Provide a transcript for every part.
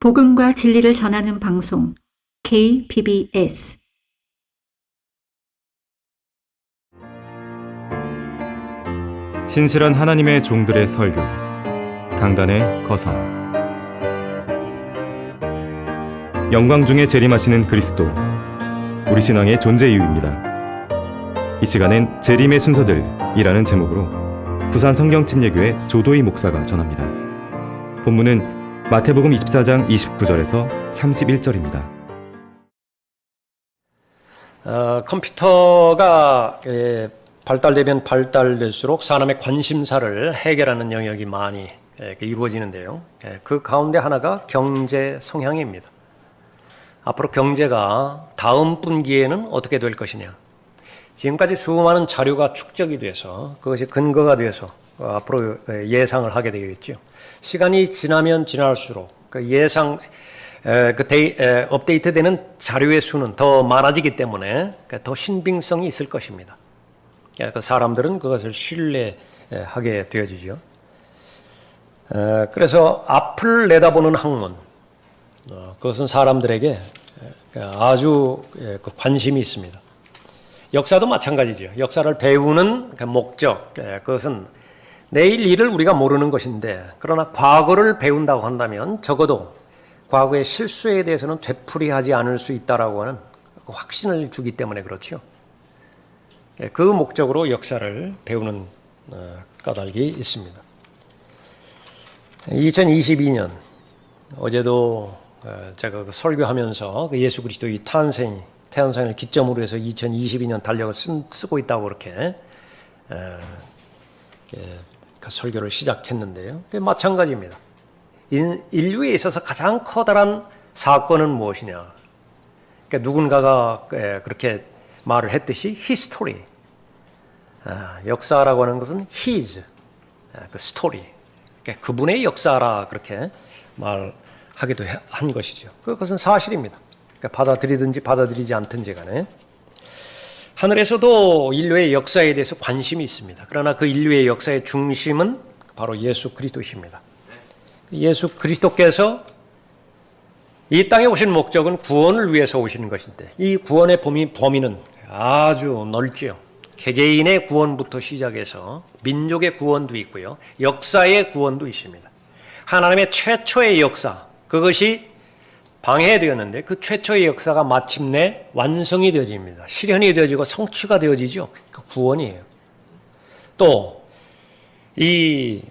복음과 진리를 전하는 방송 KBS 신실한 하나님의 종들의 설교 강단의 거성 영광 중에 재림하시는 그리스도 우리 신앙의 존재 이유입니다. 이 시간엔 재림의 순서들이라는 제목으로 부산 성경침례교회 조도희 목사가 전합니다. 본문은 마태복음 24장 29절에서 31절입니다. 컴퓨터가 발달되면 발달될수록 사람의 관심사를 해결하는 영역이 많이 이루어지는데요. 그 가운데 하나가 경제 성향입니다. 앞으로 경제가 다음 분기에는 어떻게 될 것이냐. 지금까지 수많은 자료가 축적이 돼서 그것이 근거가 돼서 앞으로 예상을 하게 되겠죠. 시간이 지나면 지날수록 그 예상 업데이트되는 자료의 수는 더 많아지기 때문에 더 신빙성이 있을 것입니다. 사람들은 그것을 신뢰하게 되어지죠. 그래서 앞을 내다보는 학문, 그것은 사람들에게 아주 관심이 있습니다. 역사도 마찬가지죠. 역사를 배우는 목적, 그것은 내일 일을 우리가 모르는 것인데, 그러나 과거를 배운다고 한다면 적어도 과거의 실수에 대해서는 되풀이하지 않을 수 있다라고 하는 확신을 주기 때문에 그렇죠. 그 목적으로 역사를 배우는 까닭이 있습니다. 2022년 어제도 제가 설교하면서 예수 그리스도의 태안상을 기점으로 해서 2022년 달력을 쓰고 있다고 그렇게 그 설교를 시작했는데요. 마찬가지입니다. 인류에 있어서 가장 커다란 사건은 무엇이냐? 그러니까 누군가가 그렇게 말을 했듯이 history, 역사라고 하는 것은 his, 그 스토리, 그러니까 그분의 역사라 그렇게 말하기도 한 것이죠. 그것은 사실입니다. 그러니까 받아들이든지 받아들이지 않든지 간에 하늘에서도 인류의 역사에 대해서 관심이 있습니다. 그러나 그 인류의 역사의 중심은 바로 예수 그리스도십니다. 예수 그리스도께서 이 땅에 오신 목적은 구원을 위해서 오시는 것인데 이 구원의 범위는 아주 넓죠. 개개인의 구원부터 시작해서 민족의 구원도 있고요. 역사의 구원도 있습니다. 하나님의 최초의 역사, 그것이 방해되었는데 그 최초의 역사가 마침내 완성이 되어집니다. 실현이 되어지고 성취가 되어지죠. 그 구원이에요. 또 이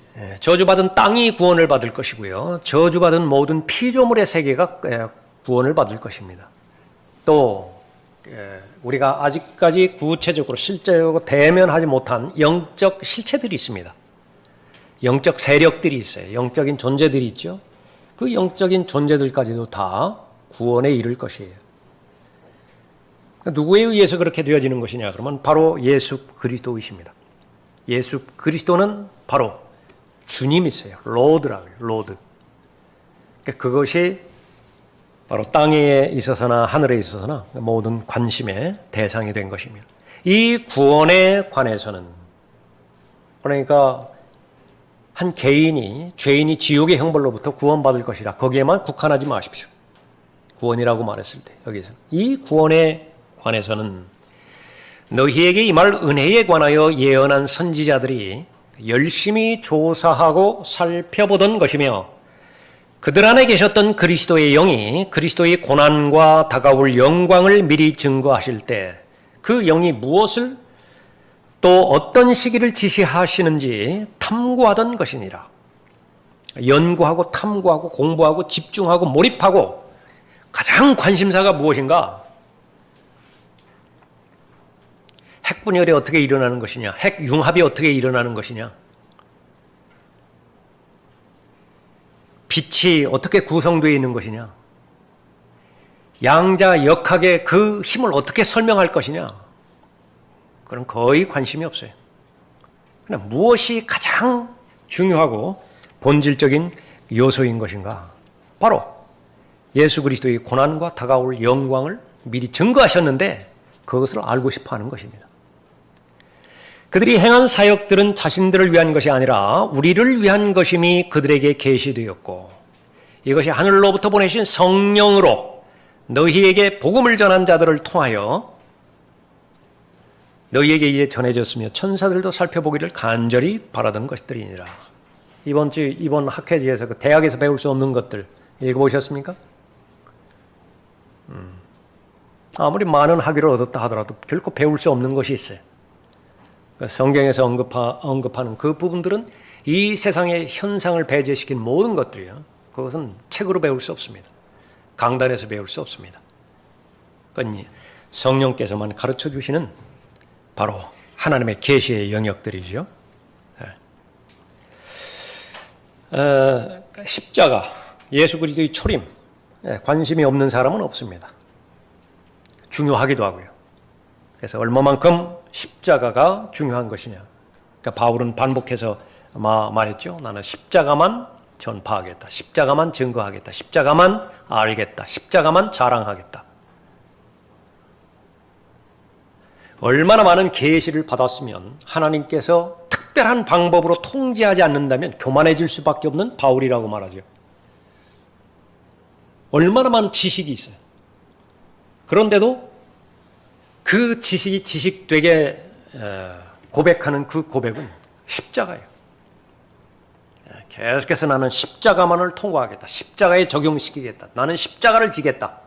저주받은 땅이 구원을 받을 것이고요. 저주받은 모든 피조물의 세계가 구원을 받을 것입니다. 또 우리가 아직까지 구체적으로 실제적으로 대면하지 못한 영적 실체들이 있습니다. 영적 세력들이 있어요. 영적인 존재들이 있죠. 그 영적인 존재들까지도 다 구원에 이를 것이에요. 누구에 의해서 그렇게 되어지는 것이냐? 그러면 바로 예수 그리스도이십니다. 예수 그리스도는 바로 주님이세요. 로드라고요. 로드. 그것이 바로 땅에 있어서나 하늘에 있어서나 모든 관심의 대상이 된 것입니다. 이 구원에 관해서는 그러니까 한 죄인이 지옥의 형벌로부터 구원받을 것이라 거기에만 국한하지 마십시오. 구원이라고 말했을 때 여기서 이 구원에 관해서는 너희에게 임할 은혜에 관하여 예언한 선지자들이 열심히 조사하고 살펴보던 것이며 그들 안에 계셨던 그리스도의 영이 그리스도의 고난과 다가올 영광을 미리 증거하실 때 그 영이 무엇을 또 어떤 시기를 지시하시는지 탐구하던 것이니라. 연구하고 탐구하고 공부하고 집중하고 몰입하고 가장 관심사가 무엇인가? 핵분열이 어떻게 일어나는 것이냐? 핵융합이 어떻게 일어나는 것이냐? 빛이 어떻게 구성되어 있는 것이냐? 양자역학의 그 힘을 어떻게 설명할 것이냐? 그런 거의 관심이 없어요. 그러나 무엇이 가장 중요하고 본질적인 요소인 것인가? 바로 예수 그리스도의 고난과 다가올 영광을 미리 증거하셨는데 그것을 알고 싶어 하는 것입니다. 그들이 행한 사역들은 자신들을 위한 것이 아니라 우리를 위한 것임이 그들에게 계시되었고 이것이 하늘로부터 보내신 성령으로 너희에게 복음을 전한 자들을 통하여 너희에게 이제 전해졌으며 천사들도 살펴보기를 간절히 바라던 것들이니라. 이번 학회지에서 그 대학에서 배울 수 없는 것들 읽어보셨습니까? 아무리 많은 학위를 얻었다 하더라도 결코 배울 수 없는 것이 있어요. 성경에서 언급하는 그 부분들은 이 세상의 현상을 배제시킨 모든 것들이요. 그것은 책으로 배울 수 없습니다. 강단에서 배울 수 없습니다. 그건 성령께서만 가르쳐 주시는 바로 하나님의 계시의 영역들이죠. 십자가, 예수 그리스도의 초림, 관심이 없는 사람은 없습니다. 중요하기도 하고요. 그래서 얼마만큼 십자가가 중요한 것이냐. 그러니까 바울은 반복해서 말했죠. 나는 십자가만 전파하겠다. 십자가만 증거하겠다. 십자가만 알겠다. 십자가만 자랑하겠다. 얼마나 많은 계시를 받았으면 하나님께서 특별한 방법으로 통제하지 않는다면 교만해질 수밖에 없는 바울이라고 말하죠. 얼마나 많은 지식이 있어요. 그런데도 그 지식이 지식되게 고백하는 그 고백은 십자가예요. 계속해서 나는 십자가만을 통과하겠다. 십자가에 적용시키겠다. 나는 십자가를 지겠다.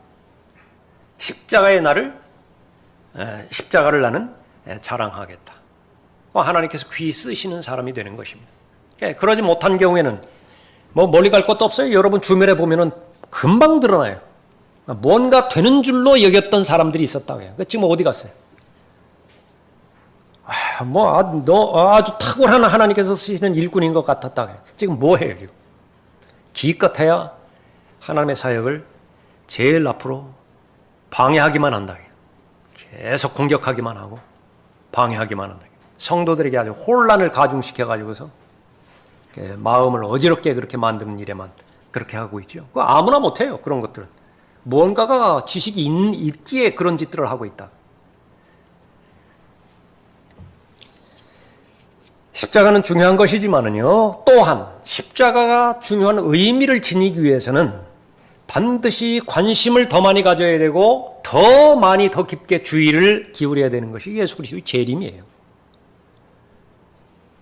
십자가의 십자가를 나는 자랑하겠다. 하나님께서 귀히 쓰시는 사람이 되는 것입니다. 그러지 못한 경우에는 멀리 갈 것도 없어요. 여러분 주변에 보면은 금방 드러나요. 뭔가 되는 줄로 여겼던 사람들이 있었다고 해요. 지금 어디 갔어요? 너 아주 탁월한 하나님께서 쓰시는 일꾼인 것 같았다고 해요. 지금 뭐 해요, 지금? 기껏해야 하나님의 사역을 제일 앞으로 방해하기만 한다. 계속 공격하기만 하고 방해하기만 한다. 성도들에게 아주 혼란을 가중시켜가지고서 마음을 어지럽게 그렇게 만드는 일에만 그렇게 하고 있죠. 그거 아무나 못해요, 그런 것들은. 무언가가 지식이 있기에 그런 짓들을 하고 있다. 십자가는 중요한 것이지만은요, 또한 십자가가 중요한 의미를 지니기 위해서는 반드시 관심을 더 많이 가져야 되고 더 많이 더 깊게 주의를 기울여야 되는 것이 예수 그리스도의 재림이에요.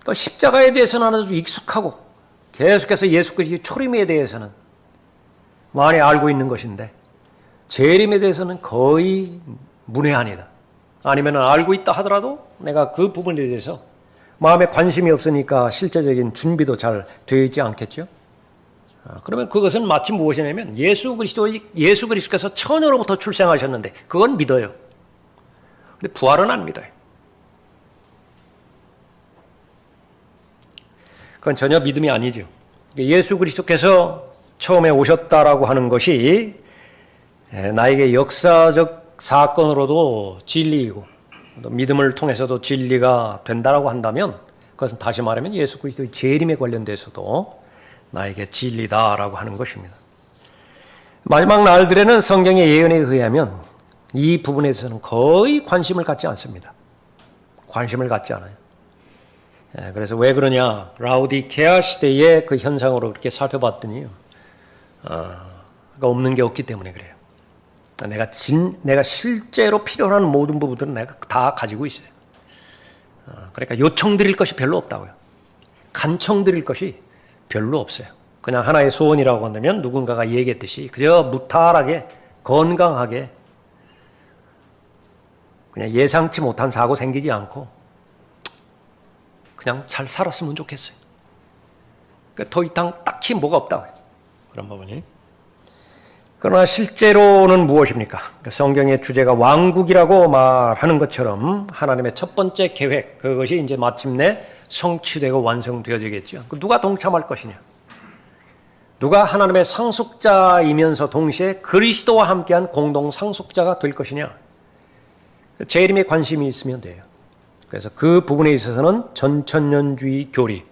그러니까 십자가에 대해서는 아주 익숙하고 계속해서 예수 그리스도의 초림에 대해서는 많이 알고 있는 것인데 재림에 대해서는 거의 문외한이다. 아니면 알고 있다 하더라도 내가 그 부분에 대해서 마음에 관심이 없으니까 실제적인 준비도 잘 되어 있지 않겠죠? 그러면 그것은 마치 무엇이냐면 예수 그리스도께서 처녀로부터 출생하셨는데 그건 믿어요. 근데 부활은 안 믿어요. 그건 전혀 믿음이 아니죠. 예수 그리스도께서 처음에 오셨다라고 하는 것이 나에게 역사적 사건으로도 진리이고 믿음을 통해서도 진리가 된다라고 한다면 그것은 다시 말하면 예수 그리스도의 재림에 관련돼서도 나에게 진리다라고 하는 것입니다. 마지막 날들에는 성경의 예언에 의하면 이 부분에 대해서는 거의 관심을 갖지 않습니다. 관심을 갖지 않아요. 그래서 왜 그러냐? 라우디케아 시대의 그 현상으로 그렇게 살펴봤더니요. 없는 게 없기 때문에 그래요. 내가 실제로 필요한 모든 부분들은 내가 다 가지고 있어요. 그러니까 요청 드릴 것이 별로 없다고요. 간청 드릴 것이 별로 없어요. 그냥 하나의 소원이라고 한다면 누군가가 얘기했듯이 그저 무탈하게 건강하게 그냥 예상치 못한 사고 생기지 않고 그냥 잘 살았으면 좋겠어요. 그러니까 더 이상 딱히 뭐가 없다고요. 그런 부분이. 그러나 실제로는 무엇입니까? 성경의 주제가 왕국이라고 말하는 것처럼 하나님의 첫 번째 계획, 그것이 이제 마침내 성취되고 완성되어지겠죠. 누가 동참할 것이냐? 누가 하나님의 상속자이면서 동시에 그리스도와 함께한 공동 상속자가 될 것이냐? 재림에 관심이 있으면 돼요. 그래서 그 부분에 있어서는 전천년주의 교리,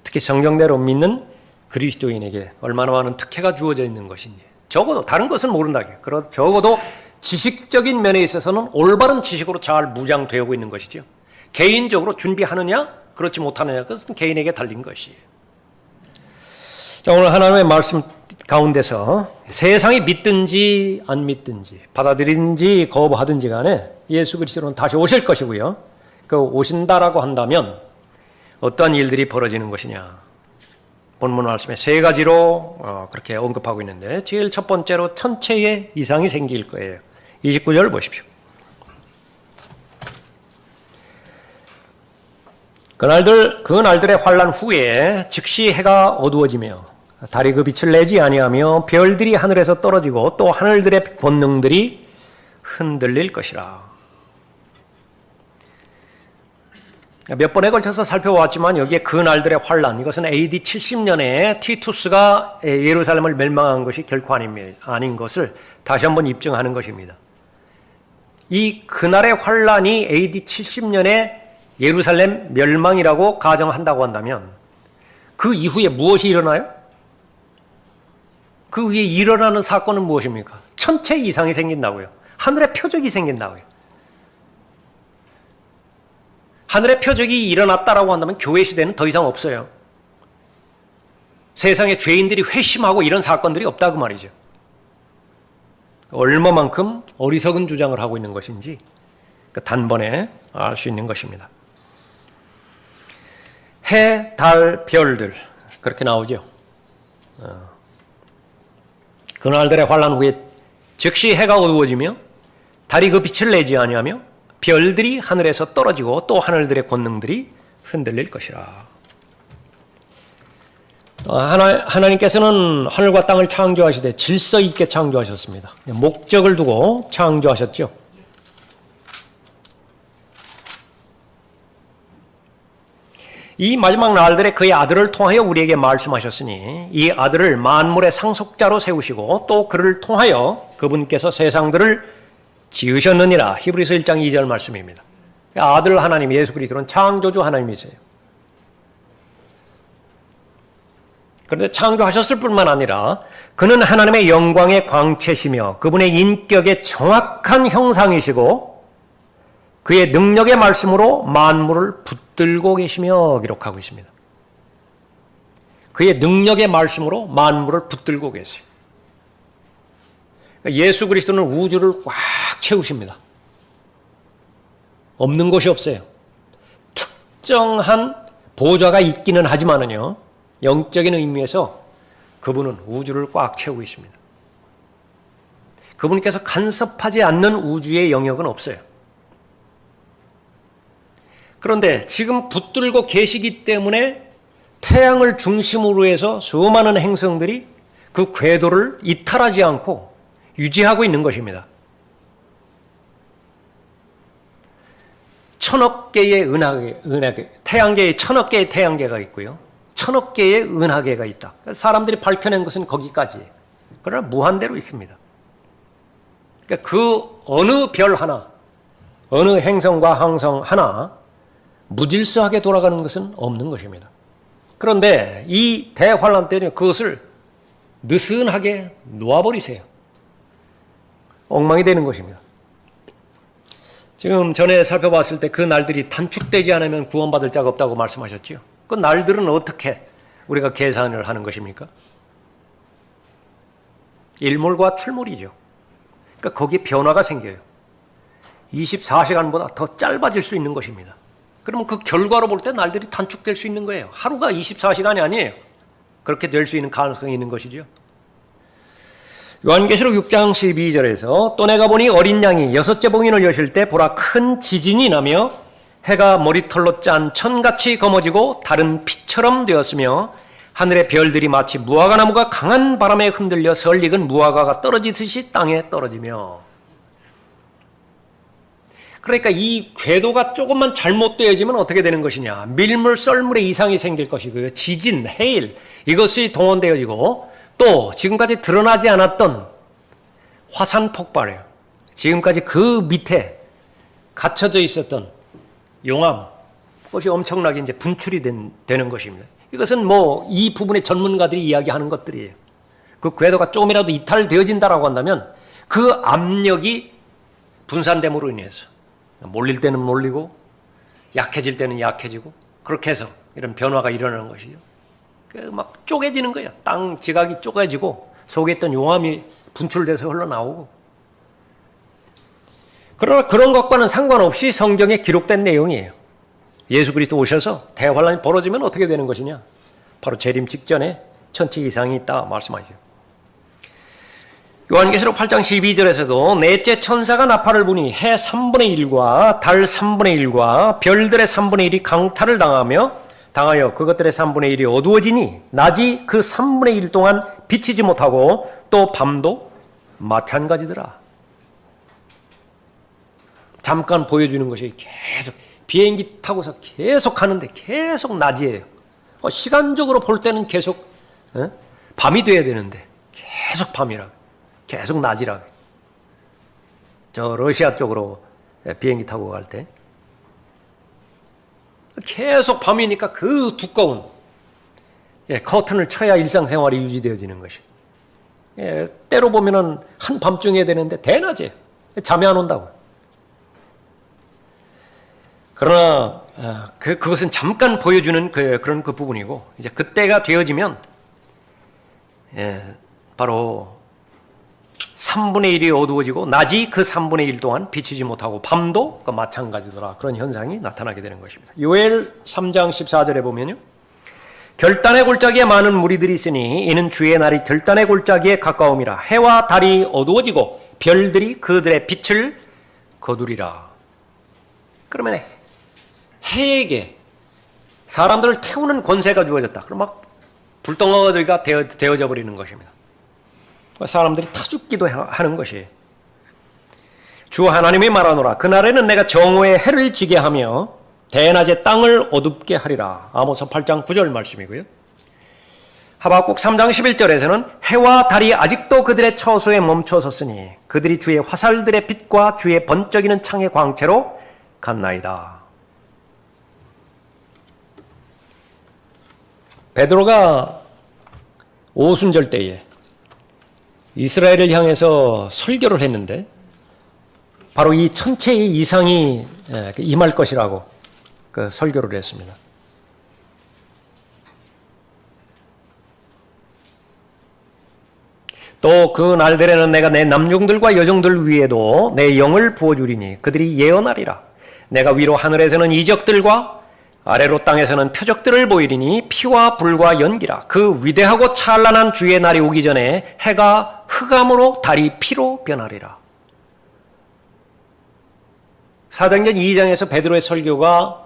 특히 성경대로 믿는 그리스도인에게 얼마나 많은 특혜가 주어져 있는 것인지 적어도 다른 것은 모른다고요. 적어도 지식적인 면에 있어서는 올바른 지식으로 잘 무장되고 있는 것이죠. 개인적으로 준비하느냐 그렇지 못하느냐 그것은 개인에게 달린 것이에요. 자, 오늘 하나님의 말씀 가운데서 세상이 믿든지 안 믿든지 받아들이든지 거부하든지 간에 예수 그리스도는 다시 오실 것이고요. 그 오신다라고 한다면 어떠한 일들이 벌어지는 것이냐. 본문 말씀에 세 가지로 그렇게 언급하고 있는데 제일 첫 번째로 천체의 이상이 생길 거예요. 29절 보십시오. 그 날들의 환난 후에 즉시 해가 어두워지며 달이 그 빛을 내지 아니하며 별들이 하늘에서 떨어지고 또 하늘들의 권능들이 흔들릴 것이라. 몇 번에 걸쳐서 살펴보았지만 여기에 그 날들의 환난, 이것은 AD 70년에 티투스가 예루살렘을 멸망한 것이 결코 아닌 것을 다시 한번 입증하는 것입니다. 이 그날의 환난이 AD 70년에 예루살렘 멸망이라고 가정한다고 한다면 그 이후에 무엇이 일어나요? 그 위에 일어나는 사건은 무엇입니까? 천체 이상이 생긴다고요. 하늘의 표적이 생긴다고요. 하늘의 표적이 일어났다라고 한다면 교회 시대는 더 이상 없어요. 세상에 죄인들이 회심하고 이런 사건들이 없다 그 말이죠. 얼마만큼 어리석은 주장을 하고 있는 것인지 단번에 알 수 있는 것입니다. 해, 달, 별들 그렇게 나오죠. 그날들의 환난 후에 즉시 해가 어두워지며 달이 그 빛을 내지 아니하며 별들이 하늘에서 떨어지고 또 하늘들의 권능들이 흔들릴 것이라. 하나님께서는 하늘과 땅을 창조하시되 질서 있게 창조하셨습니다. 목적을 두고 창조하셨죠. 이 마지막 날들에 그의 아들을 통하여 우리에게 말씀하셨으니 이 아들을 만물의 상속자로 세우시고 또 그를 통하여 그분께서 세상들을 지으셨느니라. 히브리서 1장 2절 말씀입니다. 아들 하나님 예수 그리스도는 창조주 하나님이세요. 그런데 창조하셨을 뿐만 아니라 그는 하나님의 영광의 광채시며 그분의 인격의 정확한 형상이시고 그의 능력의 말씀으로 만물을 붙들고 계시며 기록하고 있습니다. 그의 능력의 말씀으로 만물을 붙들고 계세요. 예수 그리스도는 우주를 꽉 채우십니다. 없는 곳이 없어요. 특정한 보좌가 있기는 하지만은요, 영적인 의미에서 그분은 우주를 꽉 채우고 있습니다. 그분께서 간섭하지 않는 우주의 영역은 없어요. 그런데 지금 붙들고 계시기 때문에 태양을 중심으로 해서 수많은 행성들이 그 궤도를 이탈하지 않고 유지하고 있는 것입니다. 천억 개의 은하계, 태양계에 천억 개의 태양계가 있고요. 천억 개의 은하계가 있다. 사람들이 밝혀낸 것은 거기까지예요. 그러나 무한대로 있습니다. 그러니까 그 어느 별 하나, 어느 행성과 항성 하나 무질서하게 돌아가는 것은 없는 것입니다. 그런데 이 대환란 때는 그것을 느슨하게 놓아버리세요. 엉망이 되는 것입니다. 지금 전에 살펴봤을 때 그 날들이 단축되지 않으면 구원받을 자가 없다고 말씀하셨죠. 그 날들은 어떻게 우리가 계산을 하는 것입니까? 일몰과 출몰이죠. 그러니까 거기에 변화가 생겨요. 24시간보다 더 짧아질 수 있는 것입니다. 그러면 그 결과로 볼 때 날들이 단축될 수 있는 거예요. 하루가 24시간이 아니에요. 그렇게 될 수 있는 가능성이 있는 것이죠. 요한계시록 6장 12절에서 또 내가 보니 어린 양이 6째 봉인을 여실 때 보라 큰 지진이 나며 해가 머리털로 짠 천같이 검어지고 달은 피처럼 되었으며 하늘의 별들이 마치 무화과 나무가 강한 바람에 흔들려 설익은 무화과가 떨어지듯이 땅에 떨어지며. 그러니까 이 궤도가 조금만 잘못되어지면 어떻게 되는 것이냐. 밀물, 썰물의 이상이 생길 것이고요. 지진, 해일 이것이 동원되어지고 또 지금까지 드러나지 않았던 화산 폭발이에요. 지금까지 그 밑에 갇혀져 있었던 용암, 그것이 엄청나게 이제 분출이 되는 것입니다. 이것은 뭐 이 부분의 전문가들이 이야기하는 것들이에요. 그 궤도가 조금이라도 이탈되어진다라고 한다면 그 압력이 분산됨으로 인해서 몰릴 때는 몰리고 약해질 때는 약해지고 그렇게 해서 이런 변화가 일어나는 것이죠. 막 쪼개지는 거예요. 땅 지각이 쪼개지고 속에 있던 용암이 분출돼서 흘러나오고. 그러나 그런 것과는 상관없이 성경에 기록된 내용이에요. 예수 그리스도 오셔서 대환란이 벌어지면 어떻게 되는 것이냐? 바로 재림 직전에 천체 이상이 있다 말씀하죠. 요한계시록 8장 12절에서도 넷째 천사가 나팔을 부니 해 3분의 1과 달 3분의 1과 별들의 3분의 1이 강탈을 당하여 그것들의 3분의 1이 어두워지니 낮이 그 3분의 1 동안 비치지 못하고 또 밤도 마찬가지더라. 잠깐 보여주는 것이 계속 비행기 타고서 계속 가는데 계속 낮이에요. 시간적으로 볼 때는 계속 밤이 돼야 되는데 계속 밤이라고. 계속 낮이라고. 저 러시아 쪽으로 비행기 타고 갈 때 계속 밤이니까 그 두꺼운 커튼을 쳐야 일상생활이 유지되어지는 것이. 때로 보면은 한밤중에 되는데 대낮에 잠이 안 온다고. 그러나 그것은 잠깐 보여주는 그런 그 부분이고, 이제 그때가 되어지면 바로 3분의 1이 어두워지고 낮이 그 3분의 1 동안 비치지 못하고 밤도 마찬가지더라. 그런 현상이 나타나게 되는 것입니다. 요엘 3장 14절에 보면요. 결단의 골짜기에 많은 무리들이 있으니 이는 주의 날이 결단의 골짜기에 가까움이라. 해와 달이 어두워지고 별들이 그들의 빛을 거두리라. 그러면 해에게 사람들을 태우는 권세가 주어졌다. 그럼 막 불덩어리가 되어져 버리는 것입니다. 사람들이 타죽기도 하는 것이에요. 주 하나님이 말하노라. 그날에는 내가 정오에 해를 지게 하며 대낮에 땅을 어둡게 하리라. 아모스 8장 9절 말씀이고요. 하박국 3장 11절에서는 해와 달이 아직도 그들의 처소에 멈춰 섰으니 그들이 주의 화살들의 빛과 주의 번쩍이는 창의 광채로 갔나이다. 베드로가 오순절 때에 이스라엘을 향해서 설교를 했는데 바로 이 천체의 이상이 임할 것이라고 그 설교를 했습니다. 또 그 날들에는 내가 내 남종들과 여종들 위에도 내 영을 부어주리니 그들이 예언하리라. 내가 위로 하늘에서는 이적들과 아래로 땅에서는 표적들을 보이리니 피와 불과 연기라. 그 위대하고 찬란한 주의 날이 오기 전에 해가 흑암으로 달이 피로 변하리라. 사도행전 2장에서 베드로의 설교가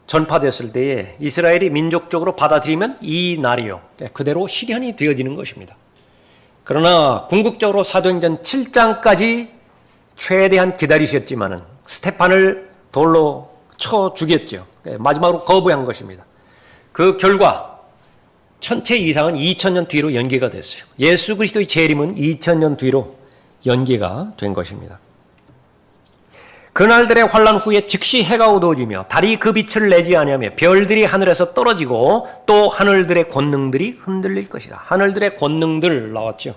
전파됐을 때에 이스라엘이 민족적으로 받아들이면 이 날이요 그대로 실현이 되어지는 것입니다. 그러나 궁극적으로 사도행전 7장까지 최대한 기다리셨지만은 스테판을 돌로 쳐 죽였죠. 마지막으로 거부한 것입니다. 그 결과 천체 이상은 2000년 뒤로 연기가 됐어요. 예수 그리스도의 재림은 2000년 뒤로 연기가 된 것입니다. 그날들의 환란 후에 즉시 해가 어두워지며 달이 그 빛을 내지 아니하며 별들이 하늘에서 떨어지고 또 하늘들의 권능들이 흔들릴 것이다. 하늘들의 권능들 나왔죠.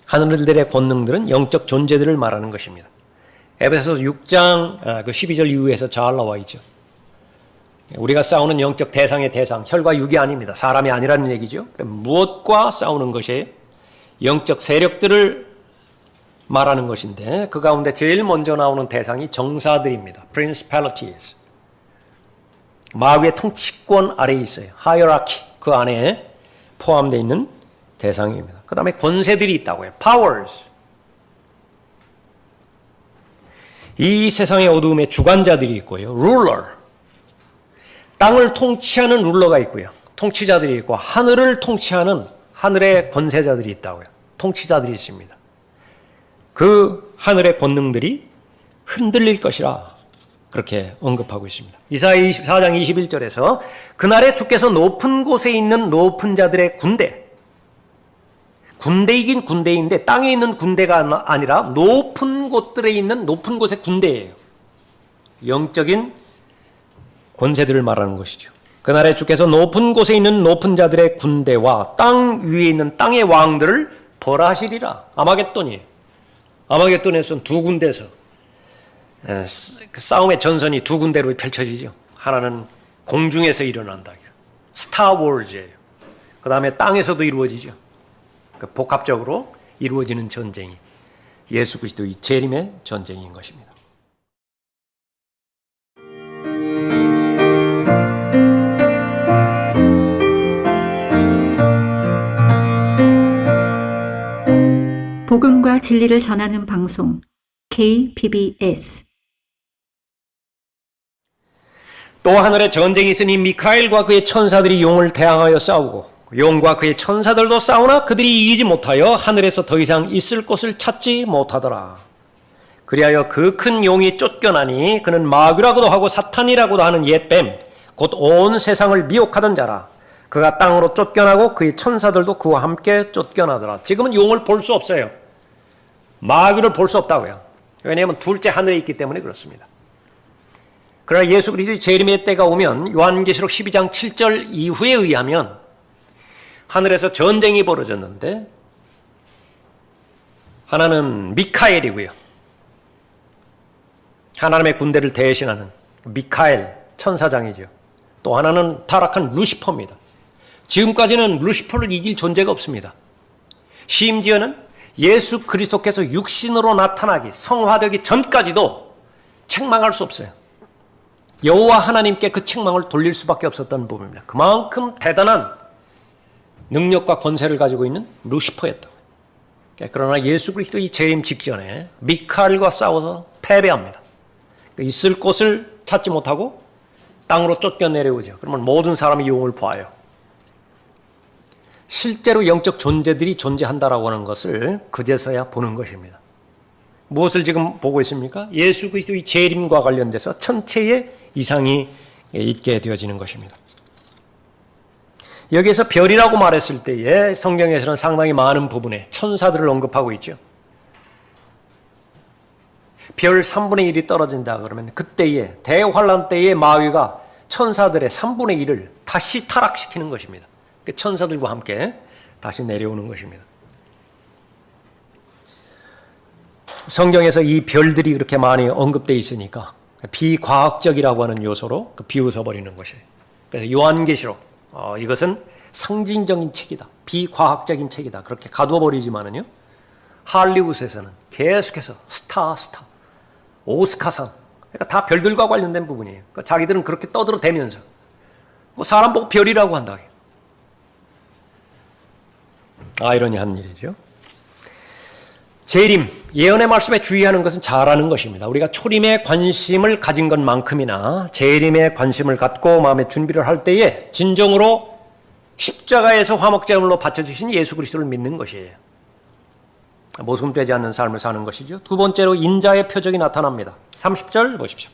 하늘들의 권능들은 영적 존재들을 말하는 것입니다. 에베소서 6장 12절 이후에서 잘 나와 있죠. 우리가 싸우는 영적 대상의 대상, 혈과 육이 아닙니다. 사람이 아니라는 얘기죠. 무엇과 싸우는 것이에요? 영적 세력들을 말하는 것인데 그 가운데 제일 먼저 나오는 대상이 정사들입니다. Principalities. 마귀의 통치권 아래에 있어요. Hierarchy. 그 안에 포함되어 있는 대상입니다. 그 다음에 권세들이 있다고요. Powers. 이 세상의 어두움에 주관자들이 있고요. Ruler. 땅을 통치하는 룰러가 있고요. 통치자들이 있고 하늘을 통치하는 하늘의 권세자들이 있다고요. 통치자들이 있습니다. 그 하늘의 권능들이 흔들릴 것이라 그렇게 언급하고 있습니다. 이사야 24장 21절에서 그날에 주께서 높은 곳에 있는 높은 자들의 군대이긴 군대인데 땅에 있는 군대가 아니라 높은 곳들에 있는 높은 곳의 군대예요. 영적인 권세들을 말하는 것이죠. 그날에 주께서 높은 곳에 있는 높은 자들의 군대와 땅 위에 있는 땅의 왕들을 벌하시리라. 아마겟돈이에요. 아마겟돈에서는 두 군데서 싸움의 전선이 두 군데로 펼쳐지죠. 하나는 공중에서 일어난다. 스타워즈예요. 그 다음에 땅에서도 이루어지죠. 그러니까 복합적으로 이루어지는 전쟁이 예수 그리스도의 재림의 전쟁인 것입니다. 복음과 진리를 전하는 방송 KBS. 또 하늘에 전쟁이 있으니 미카엘과 그의 천사들이 용을 대항하여 싸우고 용과 그의 천사들도 싸우나 그들이 이기지 못하여 하늘에서 더 이상 있을 곳을 찾지 못하더라. 그리하여 그 큰 용이 쫓겨나니 그는 마귀라고도 하고 사탄이라고도 하는 옛뱀 곧 온 세상을 미혹하던 자라. 그가 땅으로 쫓겨나고 그의 천사들도 그와 함께 쫓겨나더라. 지금은 용을 볼 수 없어요. 마귀를 볼 수 없다고요. 왜냐하면 둘째 하늘에 있기 때문에 그렇습니다. 그러나 예수 그리스도의 재림의 때가 오면 요한계시록 12장 7절 이후에 의하면 하늘에서 전쟁이 벌어졌는데 하나는 미카엘이고요. 하나님의 군대를 대신하는 미카엘 천사장이죠. 또 하나는 타락한 루시퍼입니다. 지금까지는 루시퍼를 이길 존재가 없습니다. 심지어는 예수 그리스도께서 육신으로 나타나기 성화되기 전까지도 책망할 수 없어요. 여호와 하나님께 그 책망을 돌릴 수밖에 없었던 부분입니다. 그만큼 대단한 능력과 권세를 가지고 있는 루시퍼였다고. 그러나 예수 그리스도의 재림 직전에 미카엘과 싸워서 패배합니다. 있을 곳을 찾지 못하고 땅으로 쫓겨내려오죠. 그러면 모든 사람이 용을 봐요. 실제로 영적 존재들이 존재한다라고 하는 것을 그제서야 보는 것입니다. 무엇을 지금 보고 있습니까? 예수 그리스도의 재림과 관련돼서 천체의 이상이 있게 되어지는 것입니다. 여기에서 별이라고 말했을 때에 성경에서는 상당히 많은 부분에 천사들을 언급하고 있죠. 별 3분의 1이 떨어진다 그러면 그때에 대환란 때에 마귀가 천사들의 3분의 1을 다시 타락시키는 것입니다. 천사들과 함께 다시 내려오는 것입니다. 성경에서 이 별들이 그렇게 많이 언급되어 있으니까 비과학적이라고 하는 요소로 비웃어버리는 것이에요. 그래서 요한계시록 이것은 상징적인 책이다. 비과학적인 책이다. 그렇게 가둬버리지만은요. 할리우드에서는 계속해서 스타, 오스카상 그러니까 다 별들과 관련된 부분이에요. 그러니까 자기들은 그렇게 떠들어대면서 사람 보고 별이라고 한다. 아이러니한 일이죠. 재림, 예언의 말씀에 주의하는 것은 잘하는 것입니다. 우리가 초림에 관심을 가진 것만큼이나 재림에 관심을 갖고 마음의 준비를 할 때에 진정으로 십자가에서 화목제물로 바쳐주신 예수 그리스도를 믿는 것이에요. 모순되지 않는 삶을 사는 것이죠. 두 번째로 인자의 표적이 나타납니다. 30절 보십시오.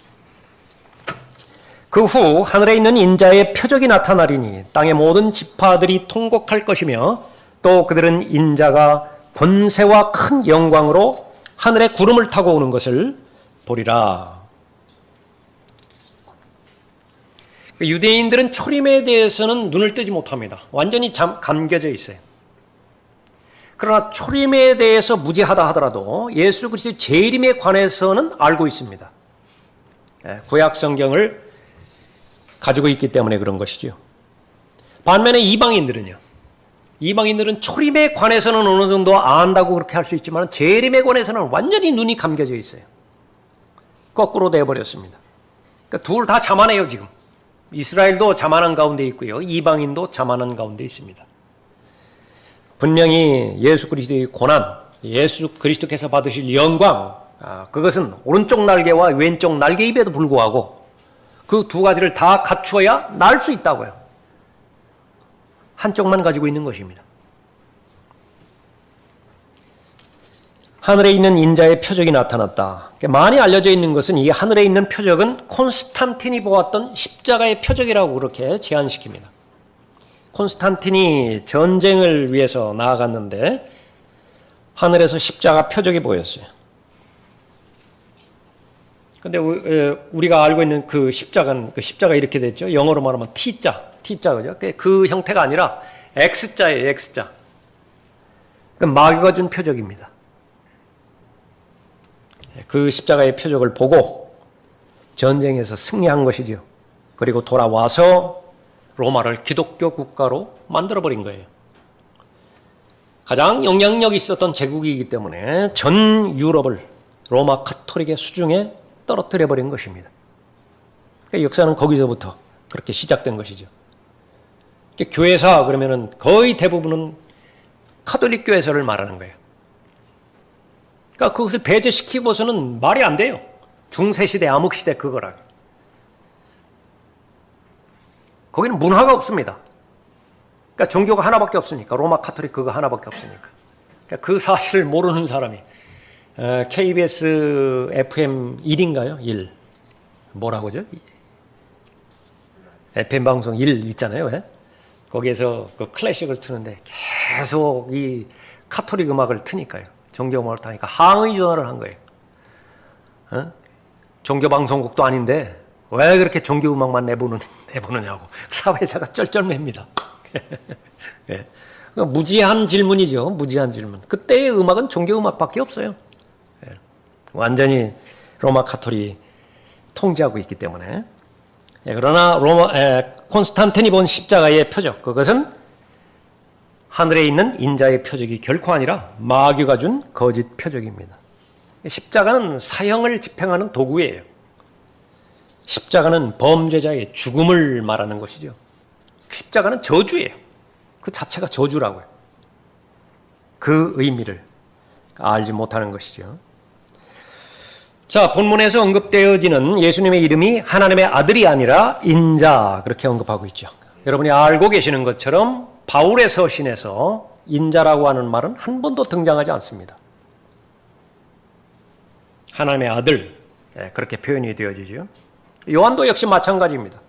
그 후 하늘에 있는 인자의 표적이 나타나리니 땅의 모든 지파들이 통곡할 것이며 또 그들은 인자가 권세와 큰 영광으로 하늘의 구름을 타고 오는 것을 보리라. 유대인들은 초림에 대해서는 눈을 뜨지 못합니다. 완전히 감겨져 있어요. 그러나 초림에 대해서 무지하다 하더라도 예수 그리스도의 재림에 관해서는 알고 있습니다. 구약 성경을 가지고 있기 때문에 그런 것이죠. 반면에 이방인들은 초림에 관해서는 어느 정도 안다고 그렇게 할 수 있지만 재림에 관해서는 완전히 눈이 감겨져 있어요. 거꾸로 되어버렸습니다. 그러니까 둘 다 자만해요 지금. 이스라엘도 자만한 가운데 있고요. 이방인도 자만한 가운데 있습니다. 분명히 예수 그리스도의 고난, 예수 그리스도께서 받으실 영광, 그것은 오른쪽 날개와 왼쪽 날개 입에도 불구하고 그 두 가지를 다 갖추어야 날 수 있다고요. 한쪽만 가지고 있는 것입니다. 하늘에 있는 인자의 표적이 나타났다. 많이 알려져 있는 것은 이 하늘에 있는 표적은 콘스탄틴이 보았던 십자가의 표적이라고 그렇게 제안시킵니다. 콘스탄틴이 전쟁을 위해서 나아갔는데 하늘에서 십자가 표적이 보였어요. 근데 우리가 알고 있는 그 십자가 이렇게 됐죠. 영어로 말하면 T자, 그죠? 그 형태가 아니라 X자예요, X자. 그 마귀가 준 표적입니다. 그 십자가의 표적을 보고 전쟁에서 승리한 것이죠. 그리고 돌아와서 로마를 기독교 국가로 만들어버린 거예요. 가장 영향력이 있었던 제국이기 때문에 전 유럽을 로마 카톨릭의 수중에 떨어뜨려버린 것입니다. 그러니까 역사는 거기서부터 그렇게 시작된 것이죠. 교회사 그러면은 거의 대부분은 카톨릭 교회사를 말하는 거예요. 그러니까 그것을 배제시키고서는 말이 안 돼요. 중세시대, 암흑시대 그거라. 거기는 문화가 없습니다. 그러니까 종교가 하나밖에 없으니까. 로마 카톨릭 그거 하나밖에 없으니까. 그러니까 그 사실을 모르는 사람이 KBS FM 1인가요? 1. 뭐라고죠? FM 방송 1 있잖아요. 왜? 거기에서 그 클래식을 트는데 계속 이 카톨릭 음악을 트니까요. 종교 음악을 타니까 항의 전화를 한 거예요. 종교 방송국도 아닌데 왜 그렇게 종교 음악만 내보느냐고 사회자가 쩔쩔맵니다. 네. 무지한 질문이죠. 무지한 질문. 그때의 음악은 종교 음악밖에 없어요. 네. 완전히 로마 카톨릭이 통제하고 있기 때문에. 네. 그러나 콘스탄틴이 본 십자가의 표적, 그것은 하늘에 있는 인자의 표적이 결코 아니라 마귀가 준 거짓 표적입니다. 십자가는 사형을 집행하는 도구예요. 십자가는 범죄자의 죽음을 말하는 것이죠. 십자가는 저주예요. 그 자체가 저주라고요. 그 의미를 알지 못하는 것이죠. 자, 본문에서 언급되어지는 예수님의 이름이 하나님의 아들이 아니라 인자, 그렇게 언급하고 있죠. 여러분이 알고 계시는 것처럼 바울의 서신에서 인자라고 하는 말은 한 번도 등장하지 않습니다. 하나님의 아들, 그렇게 표현이 되어지죠. 요한도 역시 마찬가지입니다.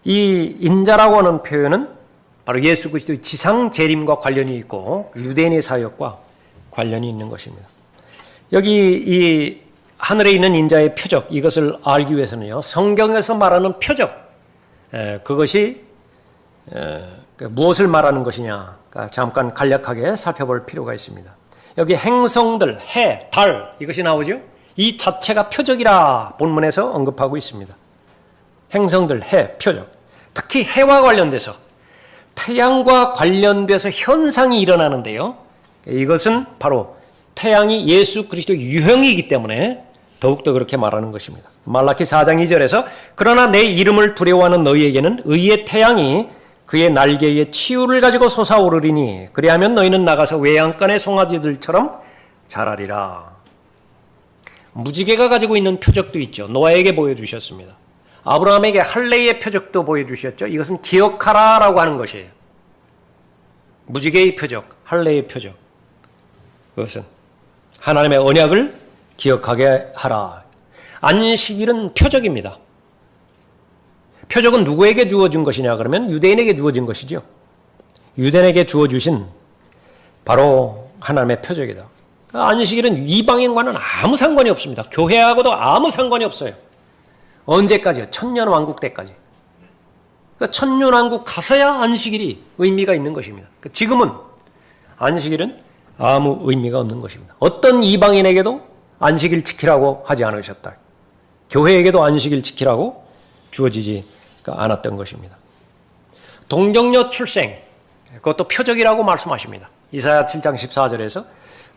이 인자라고 하는 표현은 바로 예수 그리스도의 지상 재림과 관련이 있고 유대인의 사역과 관련이 있는 것입니다. 여기 이 하늘에 있는 인자의 표적, 이것을 알기 위해서는요, 성경에서 말하는 표적, 그것이 무엇을 말하는 것이냐, 잠깐 간략하게 살펴볼 필요가 있습니다. 여기 행성들, 해, 달, 이것이 나오죠? 이 자체가 표적이라 본문에서 언급하고 있습니다. 행성들, 해, 표적. 특히 해와 관련돼서, 태양과 관련돼서 현상이 일어나는데요. 이것은 바로 태양이 예수 그리스도의 유형이기 때문에 더욱더 그렇게 말하는 것입니다. 말라키 4장 2절에서 그러나 내 이름을 두려워하는 너희에게는 의의 태양이 그의 날개에 치유를 가지고 솟아오르리니 그리하면 너희는 나가서 외양간의 송아지들처럼 자라리라. 무지개가 가지고 있는 표적도 있죠. 노아에게 보여주셨습니다. 아브라함에게 할례의 표적도 보여주셨죠. 이것은 기억하라라고 하는 것이에요. 무지개의 표적, 할례의 표적. 그것은 하나님의 언약을 기억하게 하라. 안식일은 표적입니다. 표적은 누구에게 주어진 것이냐 그러면 유대인에게 주어진 것이죠. 유대인에게 주어주신 바로 하나님의 표적이다. 안식일은 이방인과는 아무 상관이 없습니다. 교회하고도 아무 상관이 없어요. 언제까지요? 천년왕국 때까지. 그러니까 천년왕국 가서야 안식일이 의미가 있는 것입니다. 지금은 안식일은 아무 의미가 없는 것입니다. 어떤 이방인에게도 안식일 지키라고 하지 않으셨다. 교회에게도 안식일 지키라고 주어지지 않았던 것입니다. 동정녀 출생, 그것도 표적이라고 말씀하십니다. 이사야 7장 14절에서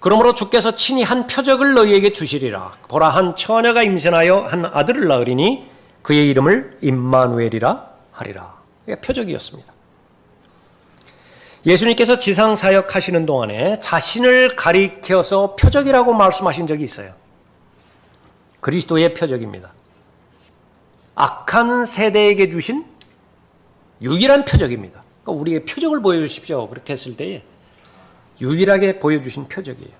그러므로 주께서 친히 한 표적을 너희에게 주시리라. 보라, 한 처녀가 임신하여 한 아들을 낳으리니 그의 이름을 임마누엘이라 하리라. 이게 표적이었습니다. 예수님께서 지상 사역하시는 동안에 자신을 가리켜서 표적이라고 말씀하신 적이 있어요. 그리스도의 표적입니다. 악한 세대에게 주신 유일한 표적입니다. 그러니까 우리에게 표적을 보여주십시오. 그렇게 했을 때에 유일하게 보여주신 표적이에요.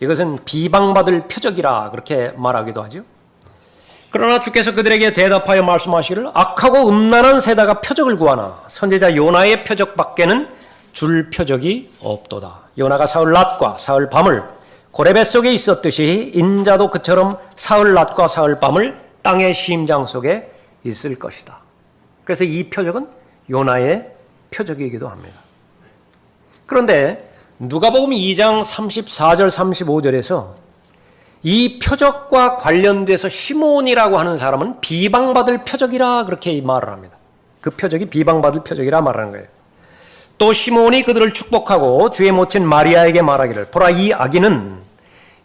이것은 비방받을 표적이라 그렇게 말하기도 하죠. 그러나 주께서 그들에게 대답하여 말씀하시기를 악하고 음란한 세대가 표적을 구하나 선지자 요나의 표적밖에는 줄 표적이 없도다. 요나가 사흘 낮과 사흘 밤을 고래 뱃속에 있었듯이 인자도 그처럼 사흘 낮과 사흘 밤을 땅의 심장 속에 있을 것이다. 그래서 이 표적은 요나의 표적이기도 합니다. 그런데 누가복음 2장 34절 35절에서 이 표적과 관련돼서 시몬이라고 하는 사람은 비방받을 표적이라 그렇게 말을 합니다. 그 표적이 비방받을 표적이라 말하는 거예요. 또 시몬이 그들을 축복하고 주의 모친 마리아에게 말하기를 보라 이 아기는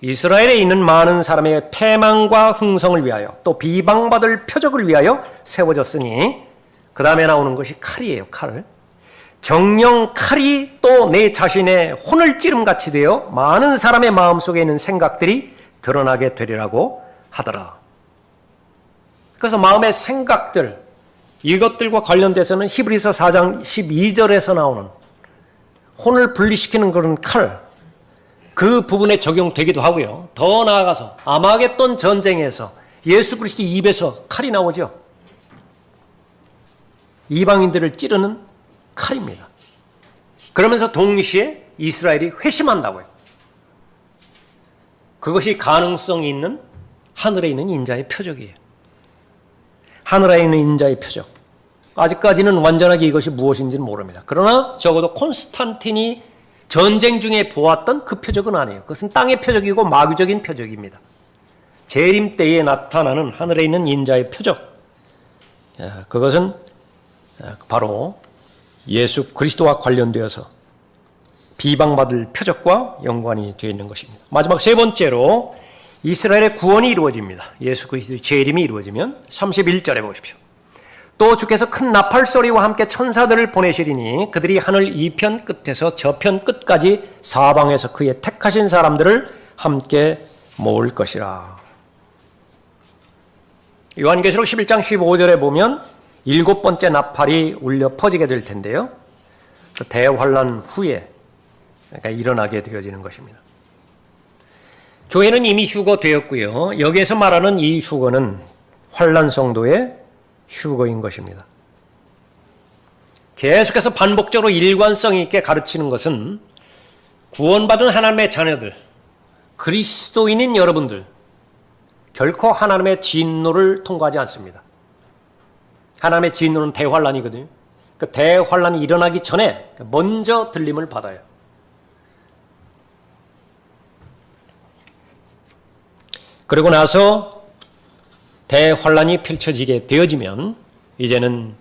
이스라엘에 있는 많은 사람의 패망과 흥성을 위하여 또 비방받을 표적을 위하여 세워졌으니 그 다음에 나오는 것이 칼이에요. 칼. 정령 칼이 또 내 자신의 혼을 찌름같이 되어 많은 사람의 마음속에 있는 생각들이 드러나게 되리라고 하더라. 그래서 마음의 생각들, 이것들과 관련돼서는 히브리서 4장 12절에서 나오는 혼을 분리시키는 그런 칼, 그 부분에 적용되기도 하고요. 더 나아가서 아마겟돈 전쟁에서 예수 그리스도 입에서 칼이 나오죠. 이방인들을 찌르는 칼입니다. 그러면서 동시에 이스라엘이 회심한다고요. 그것이 가능성이 있는 하늘에 있는 인자의 표적이에요. 하늘에 있는 인자의 표적. 아직까지는 완전하게 이것이 무엇인지는 모릅니다. 그러나 적어도 콘스탄틴이 전쟁 중에 보았던 그 표적은 아니에요. 그것은 땅의 표적이고 마귀적인 표적입니다. 재림 때에 나타나는 하늘에 있는 인자의 표적. 그것은 바로 예수 그리스도와 관련되어서 비방받을 표적과 연관이 되어 있는 것입니다. 마지막 세 번째로 이스라엘의 구원이 이루어집니다. 예수 그리스도의 재림이 이루어지면 31절에 보십시오. 또 주께서 큰 나팔 소리와 함께 천사들을 보내시리니 그들이 하늘 이편 끝에서 저편 끝까지 사방에서 그의 택하신 사람들을 함께 모을 것이라. 요한계시록 11장 15절에 보면 7번째 나팔이 울려 퍼지게 될 텐데요. 그 대환란 후에 그러니까 일어나게 되어지는 것입니다. 교회는 이미 휴거되었고요. 여기에서 말하는 이 휴거는 환란 성도의 휴거인 것입니다. 계속해서 반복적으로 일관성 있게 가르치는 것은 구원받은 하나님의 자녀들, 그리스도인인 여러분들 결코 하나님의 진노를 통과하지 않습니다. 하나님의 진노는 대환란이거든요. 그 대환란이 일어나기 전에 먼저 들림을 받아요. 그리고 나서 대환란이 펼쳐지게 되어지면 이제는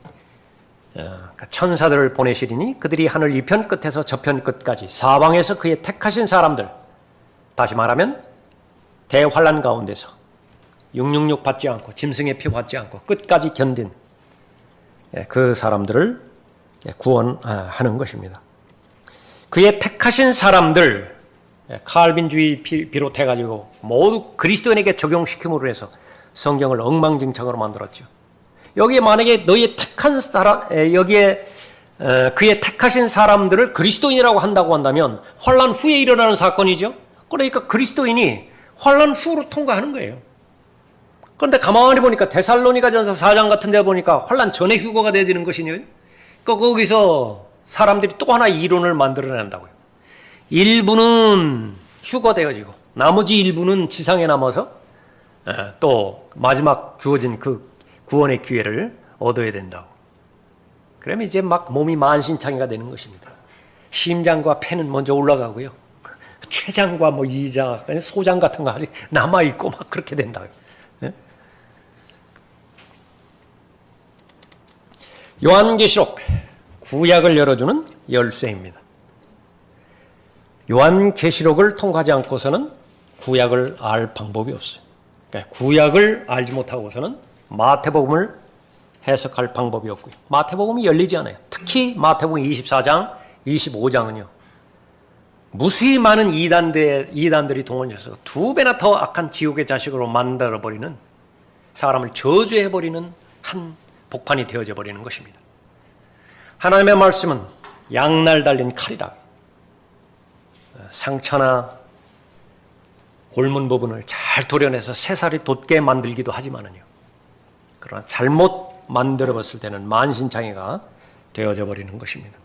천사들을 보내시리니 그들이 하늘 이편 끝에서 저편 끝까지 사방에서 그의 택하신 사람들, 다시 말하면 대환란 가운데서 666 받지 않고 짐승의 피 받지 않고 끝까지 견딘 그 사람들을 구원하는 것입니다. 그의 택하신 사람들, 칼빈주의 비롯해가지고 모두 그리스도인에게 적용시킴으로 해서 성경을 엉망진창으로 만들었죠. 여기에 만약에 너희의 택한 사람, 여기에 그의 택하신 사람들을 그리스도인이라고 한다고 한다면 환란 후에 일어나는 사건이죠. 그러니까 그리스도인이 환란 후로 통과하는 거예요. 그런데 가만히 보니까 데살로니가전서 4장 같은 데 보니까 환란 전에 휴거가 되어지는 것이냐. 그러니까 거기서 사람들이 또 하나 이론을 만들어낸다고요. 일부는 휴거되어지고 나머지 일부는 지상에 남아서 또 마지막 주어진 그 구원의 기회를 얻어야 된다고. 그러면 이제 막 몸이 만신창이가 되는 것입니다. 심장과 폐는 먼저 올라가고요. 췌장과 뭐 이장, 소장 같은 거 아직 남아있고 막 그렇게 된다고요. 요한계시록, 구약을 열어주는 열쇠입니다. 요한계시록을 통과하지 않고서는 구약을 알 방법이 없어요. 그러니까 구약을 알지 못하고서는 마태복음을 해석할 방법이 없고요. 마태복음이 열리지 않아요. 특히 마태복음 24장, 25장은요. 무수히 많은 이단들이 동원해서 2배나 더 악한 지옥의 자식으로 만들어버리는, 사람을 저주해버리는 한 복판이 되어져 버리는 것입니다. 하나님의 말씀은 양날 달린 칼이라. 상처나 골문 부분을 잘 도려내서 새살이 돋게 만들기도 하지만은요. 그러나 잘못 만들어봤을 때는 만신창이가 되어져 버리는 것입니다.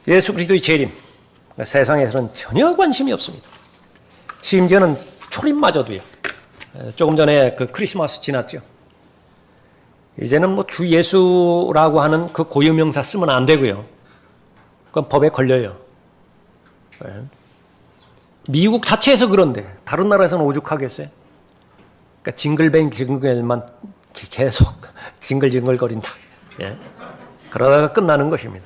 예수 그리스도의 재림, 세상에서는 전혀 관심이 없습니다. 심지어는 초림마저도요. 조금 전에 그 크리스마스 지났죠. 이제는 뭐 주 예수라고 하는 그 고유명사 쓰면 안 되고요. 그건 법에 걸려요. 미국 자체에서 그런데 다른 나라에서는 오죽하겠어요? 그러니까 징글벨만 계속 징글징글거린다. 예? 그러다가 끝나는 것입니다.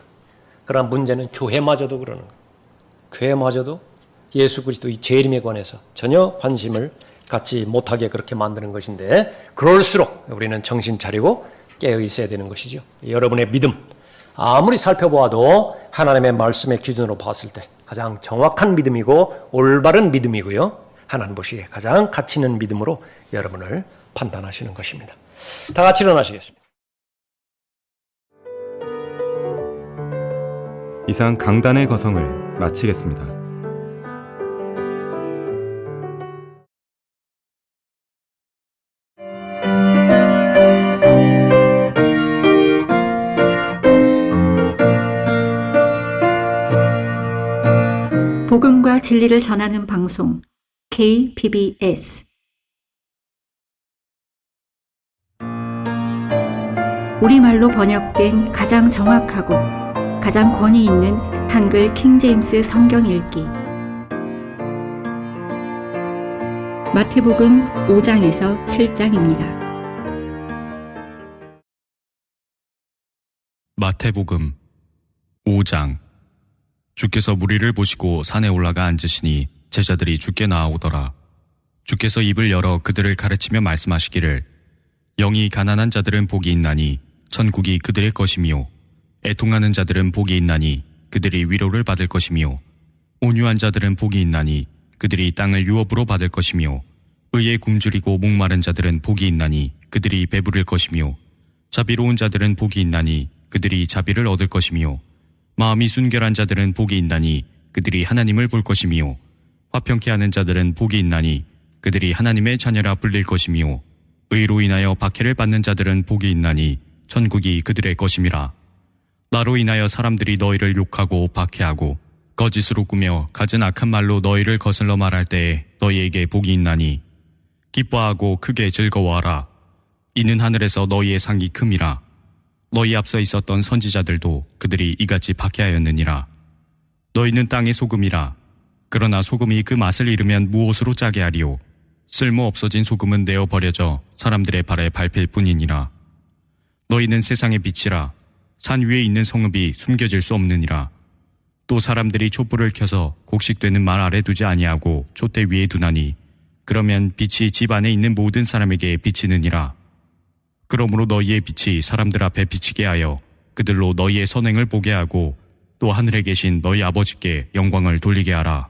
그러나 문제는 교회마저도 그러는 거예요. 교회마저도 예수 그리스도 이 재림에 관해서 전혀 관심을 갖지 못하게 그렇게 만드는 것인데, 그럴수록 우리는 정신 차리고 깨어 있어야 되는 것이죠. 여러분의 믿음, 아무리 살펴보아도 하나님의 말씀의 기준으로 봤을 때 가장 정확한 믿음이고 올바른 믿음이고요, 하나님 보시기에 가장 가치 있는 믿음으로 여러분을 판단하시는 것입니다. 다 같이 일어나시겠습니다. 이상 강단의 거성을 마치겠습니다. 복음과 진리를 전하는 방송 KBS 우리말로 번역된 가장 정확하고 가장 권위 있는 한글 킹제임스 성경 읽기 마태복음 5장에서 7장입니다. 마태복음 5장. 주께서 무리를 보시고 산에 올라가 앉으시니 제자들이 주께 나아오더라. 주께서 입을 열어 그들을 가르치며 말씀하시기를, 영이 가난한 자들은 복이 있나니 천국이 그들의 것이며, 애통하는 자들은 복이 있나니 그들이 위로를 받을 것이며, 온유한 자들은 복이 있나니 그들이 땅을 유업으로 받을 것이며, 의에 굶주리고 목마른 자들은 복이 있나니 그들이 배부를 것이며, 자비로운 자들은 복이 있나니 그들이 자비를 얻을 것이며, 마음이 순결한 자들은 복이 있나니 그들이 하나님을 볼 것이며, 화평케 하는 자들은 복이 있나니 그들이 하나님의 자녀라 불릴 것이며, 의로 인하여 박해를 받는 자들은 복이 있나니 천국이 그들의 것임이라. 나로 인하여 사람들이 너희를 욕하고 박해하고 거짓으로 꾸며 갖은 악한 말로 너희를 거슬러 말할 때에 너희에게 복이 있나니 기뻐하고 크게 즐거워하라. 이는 하늘에서 너희의 상이 큼이라. 너희 앞서 있었던 선지자들도 그들이 이같이 박해하였느니라. 너희는 땅의 소금이라. 그러나 소금이 그 맛을 잃으면 무엇으로 짜게 하리요. 쓸모 없어진 소금은 내어 버려져 사람들의 발에 밟힐 뿐이니라. 너희는 세상의 빛이라. 산 위에 있는 성읍이 숨겨질 수 없느니라. 또 사람들이 촛불을 켜서 곡식되는 말 아래 두지 아니하고 촛대 위에 두나니 그러면 빛이 집 안에 있는 모든 사람에게 비치느니라. 그러므로 너희의 빛이 사람들 앞에 비치게 하여 그들로 너희의 선행을 보게 하고 또 하늘에 계신 너희 아버지께 영광을 돌리게 하라.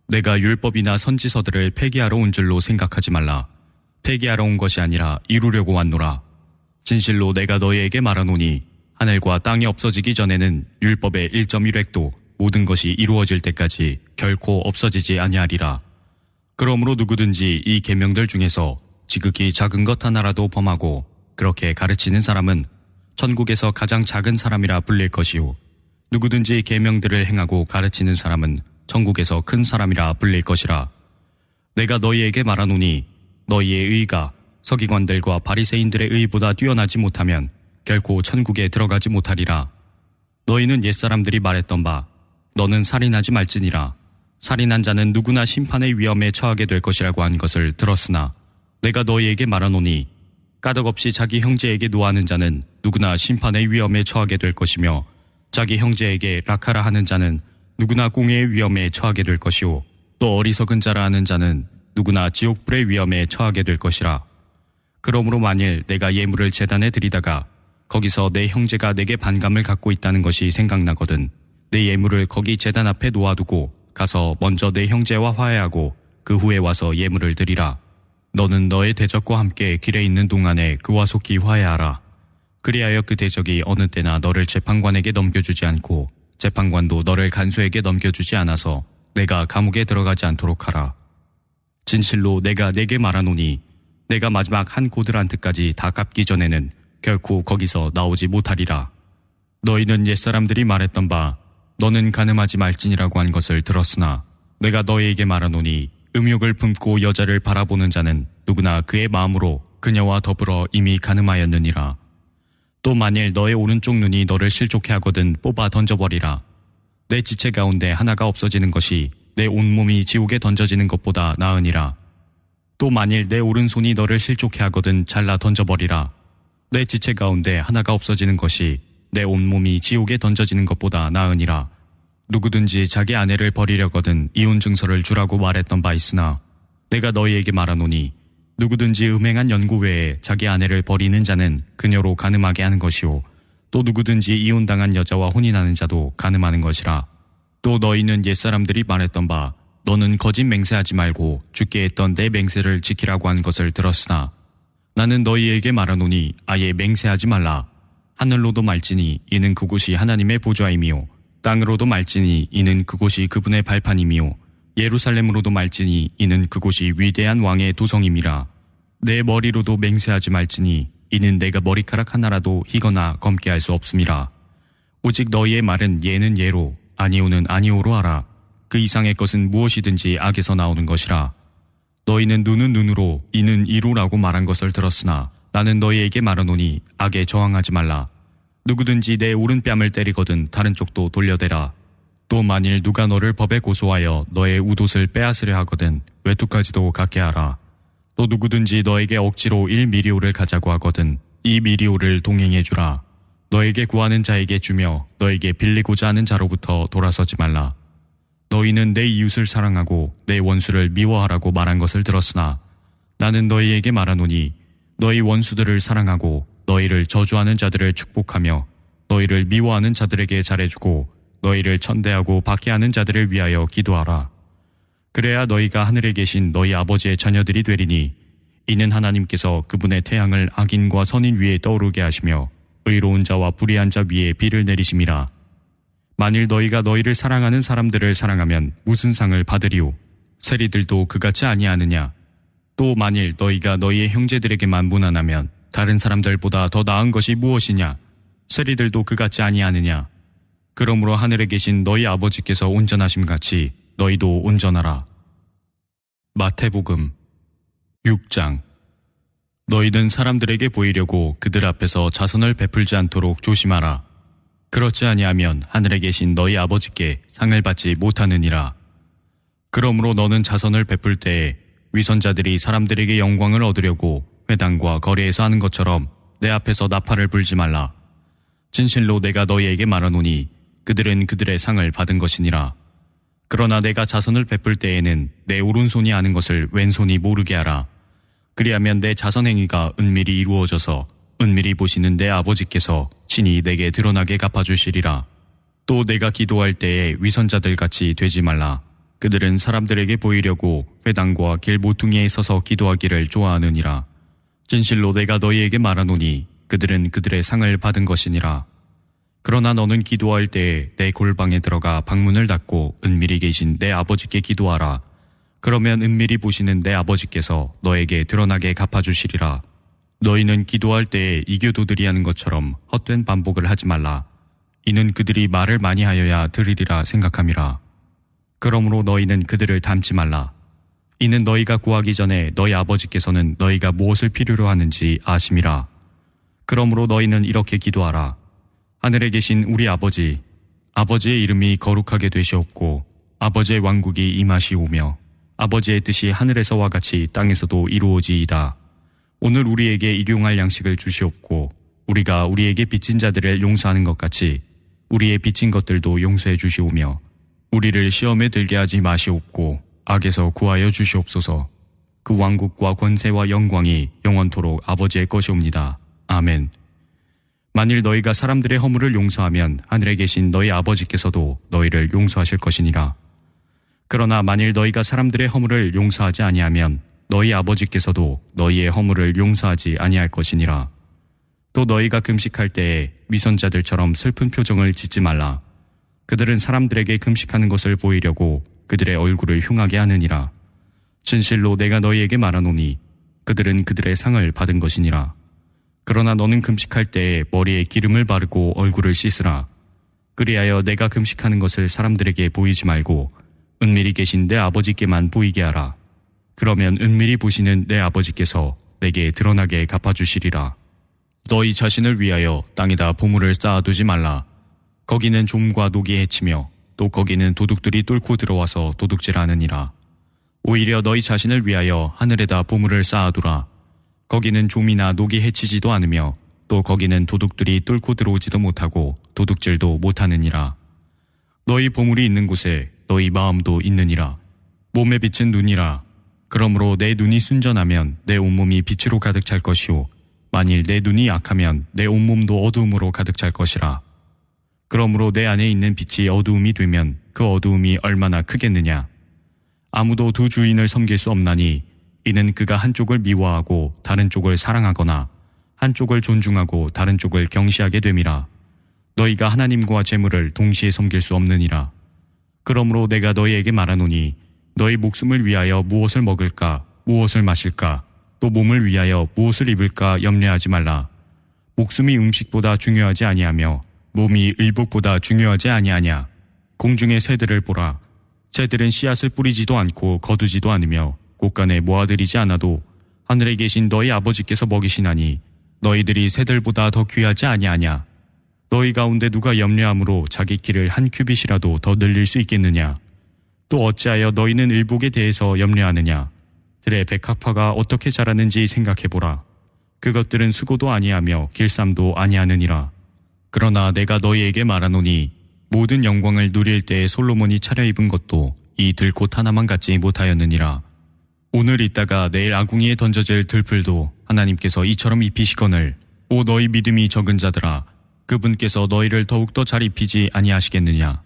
내가 율법이나 선지서들을 폐기하러 온 줄로 생각하지 말라. 폐기하러 온 것이 아니라 이루려고 왔노라. 진실로 내가 너희에게 말하노니 하늘과 땅이 없어지기 전에는 율법의 1.1획도 모든 것이 이루어질 때까지 결코 없어지지 아니하리라. 그러므로 누구든지 이 계명들 중에서 지극히 작은 것 하나라도 범하고 그렇게 가르치는 사람은 천국에서 가장 작은 사람이라 불릴 것이요, 누구든지 계명들을 행하고 가르치는 사람은 천국에서 큰 사람이라 불릴 것이라. 내가 너희에게 말하노니 너희의 의가 서기관들과 바리새인들의 의보다 뛰어나지 못하면 결코 천국에 들어가지 못하리라. 너희는 옛사람들이 말했던 바 너는 살인하지 말지니라. 살인한 자는 누구나 심판의 위험에 처하게 될 것이라고 한 것을 들었으나 내가 너희에게 말하노니 까닭없이 자기 형제에게 노하는 자는 누구나 심판의 위험에 처하게 될 것이며, 자기 형제에게 락하라 하는 자는 누구나 공회의 위험에 처하게 될 것이요, 또 어리석은 자라 하는 자는 누구나 지옥불의 위험에 처하게 될 것이라. 그러므로 만일 내가 예물을 제단에 드리다가 거기서 내 형제가 내게 반감을 갖고 있다는 것이 생각나거든 내 예물을 거기 제단 앞에 놓아두고 가서 먼저 내 형제와 화해하고 그 후에 와서 예물을 드리라. 너는 너의 대적과 함께 길에 있는 동안에 그와 속히 화해하라. 그리하여 그 대적이 어느 때나 너를 재판관에게 넘겨주지 않고 재판관도 너를 간수에게 넘겨주지 않아서 내가 감옥에 들어가지 않도록 하라. 진실로 내가 네게 말하노니 내가 마지막 한 고드란트까지 다 갚기 전에는 결코 거기서 나오지 못하리라. 너희는 옛사람들이 말했던 바 너는 간음하지 말지니라고 한 것을 들었으나 내가 너희에게 말하노니 음욕을 품고 여자를 바라보는 자는 누구나 그의 마음으로 그녀와 더불어 이미 간음하였느니라. 또 만일 너의 오른쪽 눈이 너를 실족해 하거든 뽑아 던져버리라. 내 지체 가운데 하나가 없어지는 것이 내 온몸이 지옥에 던져지는 것보다 나으니라. 또 만일 내 오른손이 너를 실족해 하거든 잘라 던져버리라. 내 지체 가운데 하나가 없어지는 것이 내 온몸이 지옥에 던져지는 것보다 나으니라. 누구든지 자기 아내를 버리려거든 이혼 증서를 주라고 말했던 바 있으나 내가 너희에게 말하노니 누구든지 음행한 연고 외에 자기 아내를 버리는 자는 그녀로 간음하게 하는 것이요 또 누구든지 이혼당한 여자와 혼인하는 자도 간음하는 것이라. 또 너희는 옛사람들이 말했던 바 너는 거짓 맹세하지 말고 주께 했던 내 맹세를 지키라고 한 것을 들었으나 나는 너희에게 말하노니 아예 맹세하지 말라. 하늘로도 말지니 이는 그곳이 하나님의 보좌이미요 땅으로도 말지니 이는 그곳이 그분의 발판이미요 예루살렘으로도 말지니 이는 그곳이 위대한 왕의 도성임이라. 내 머리로도 맹세하지 말지니 이는 내가 머리카락 하나라도 희거나 검게 할 수 없음이라. 오직 너희의 말은 예는 예로 아니오는 아니오로 하라. 그 이상의 것은 무엇이든지 악에서 나오는 것이라. 너희는 눈은 눈으로 이는 이로라고 말한 것을 들었으나 나는 너희에게 말하노니 악에 저항하지 말라. 누구든지 내 오른뺨을 때리거든 다른 쪽도 돌려대라. 또 만일 누가 너를 법에 고소하여 너의 웃옷을 빼앗으려 하거든 외투까지도 갖게 하라. 또 누구든지 너에게 억지로 1미리오를 가자고 하거든 2미리오를 동행해 주라. 너에게 구하는 자에게 주며 너에게 빌리고자 하는 자로부터 돌아서지 말라. 너희는 내 이웃을 사랑하고 내 원수를 미워하라고 말한 것을 들었으나 나는 너희에게 말하노니 너희 원수들을 사랑하고 너희를 저주하는 자들을 축복하며 너희를 미워하는 자들에게 잘해주고 너희를 천대하고 박해하는 자들을 위하여 기도하라. 그래야 너희가 하늘에 계신 너희 아버지의 자녀들이 되리니 이는 하나님께서 그분의 태양을 악인과 선인 위에 떠오르게 하시며 의로운 자와 불의한 자 위에 비를 내리심이라. 만일 너희가 너희를 사랑하는 사람들을 사랑하면 무슨 상을 받으리오? 세리들도 그같이 아니하느냐? 또 만일 너희가 너희의 형제들에게만 무난하면 다른 사람들보다 더 나은 것이 무엇이냐? 세리들도 그같이 아니하느냐? 그러므로 하늘에 계신 너희 아버지께서 온전하심같이 너희도 온전하라. 마태복음 6장. 너희는 사람들에게 보이려고 그들 앞에서 자선을 베풀지 않도록 조심하라. 그렇지 아니하면 하늘에 계신 너희 아버지께 상을 받지 못하느니라. 그러므로 너는 자선을 베풀 때에 위선자들이 사람들에게 영광을 얻으려고 회당과 거리에서 하는 것처럼 내 앞에서 나팔을 불지 말라. 진실로 내가 너희에게 말하노니 그들은 그들의 상을 받은 것이니라. 그러나 내가 자선을 베풀 때에는 내 오른손이 아는 것을 왼손이 모르게 하라. 그리하면 내 자선 행위가 은밀히 이루어져서 은밀히 보시는 내 아버지께서 친히 내게 드러나게 갚아주시리라. 또 내가 기도할 때에 위선자들 같이 되지 말라. 그들은 사람들에게 보이려고 회당과 길 모퉁이에 서서 기도하기를 좋아하느니라. 진실로 내가 너희에게 말하노니 그들은 그들의 상을 받은 것이니라. 그러나 너는 기도할 때에 내 골방에 들어가 방문을 닫고 은밀히 계신 내 아버지께 기도하라. 그러면 은밀히 보시는 내 아버지께서 너에게 드러나게 갚아주시리라. 너희는 기도할 때에 이교도들이 하는 것처럼 헛된 반복을 하지 말라. 이는 그들이 말을 많이 하여야 들으리라 생각함이라. 그러므로 너희는 그들을 닮지 말라. 이는 너희가 구하기 전에 너희 아버지께서는 너희가 무엇을 필요로 하는지 아심이라. 그러므로 너희는 이렇게 기도하라. 하늘에 계신 우리 아버지, 아버지의 이름이 거룩하게 되시옵고 아버지의 왕국이 임하시오며 아버지의 뜻이 하늘에서와 같이 땅에서도 이루어지이다. 오늘 우리에게 일용할 양식을 주시옵고 우리가 우리에게 빚진 자들을 용서하는 것 같이 우리의 빚진 것들도 용서해 주시오며 우리를 시험에 들게 하지 마시옵고 악에서 구하여 주시옵소서. 그 왕국과 권세와 영광이 영원토록 아버지의 것이옵니다. 아멘. 만일 너희가 사람들의 허물을 용서하면 하늘에 계신 너희 아버지께서도 너희를 용서하실 것이니라. 그러나 만일 너희가 사람들의 허물을 용서하지 아니하면 너희 아버지께서도 너희의 허물을 용서하지 아니할 것이니라. 또 너희가 금식할 때에 위선자들처럼 슬픈 표정을 짓지 말라. 그들은 사람들에게 금식하는 것을 보이려고 그들의 얼굴을 흉하게 하느니라. 진실로 내가 너희에게 말하노니 그들은 그들의 상을 받은 것이니라. 그러나 너는 금식할 때에 머리에 기름을 바르고 얼굴을 씻으라. 그리하여 내가 금식하는 것을 사람들에게 보이지 말고 은밀히 계신 내 아버지께만 보이게 하라. 그러면 은밀히 보시는 내 아버지께서 내게 드러나게 갚아주시리라. 너희 자신을 위하여 땅에다 보물을 쌓아두지 말라. 거기는 좀과 녹이 해치며 또 거기는 도둑들이 뚫고 들어와서 도둑질하느니라. 오히려 너희 자신을 위하여 하늘에다 보물을 쌓아두라. 거기는 좀이나 녹이 해치지도 않으며 또 거기는 도둑들이 뚫고 들어오지도 못하고 도둑질도 못하느니라. 너희 보물이 있는 곳에 너희 마음도 있느니라. 몸에 비친 눈이라. 그러므로 내 눈이 순전하면 내 온몸이 빛으로 가득 찰 것이요 만일 내 눈이 약하면 내 온몸도 어두움으로 가득 찰 것이라. 그러므로 내 안에 있는 빛이 어두움이 되면 그 어두움이 얼마나 크겠느냐. 아무도 두 주인을 섬길 수 없나니 이는 그가 한쪽을 미워하고 다른 쪽을 사랑하거나 한쪽을 존중하고 다른 쪽을 경시하게 됨이라. 너희가 하나님과 재물을 동시에 섬길 수 없느니라. 그러므로 내가 너희에게 말하노니 너희 목숨을 위하여 무엇을 먹을까 무엇을 마실까 또 몸을 위하여 무엇을 입을까 염려하지 말라. 목숨이 음식보다 중요하지 아니하며 몸이 의복보다 중요하지 아니하냐. 공중의 새들을 보라. 새들은 씨앗을 뿌리지도 않고 거두지도 않으며 곳간에 모아들이지 않아도 하늘에 계신 너희 아버지께서 먹이시나니 너희들이 새들보다 더 귀하지 아니하냐. 너희 가운데 누가 염려함으로 자기 키를 한 큐빗이라도 더 늘릴 수 있겠느냐. 또 어찌하여 너희는 의복에 대해서 염려하느냐. 들의 백합화가 어떻게 자라는지 생각해보라. 그것들은 수고도 아니하며 길쌈도 아니하느니라. 그러나 내가 너희에게 말하노니 모든 영광을 누릴 때에 솔로몬이 차려입은 것도 이 들꽃 하나만 갖지 못하였느니라. 오늘 있다가 내일 아궁이에 던져질 들풀도 하나님께서 이처럼 입히시거늘 오 너희 믿음이 적은 자들아 그분께서 너희를 더욱더 잘 입히지 아니하시겠느냐.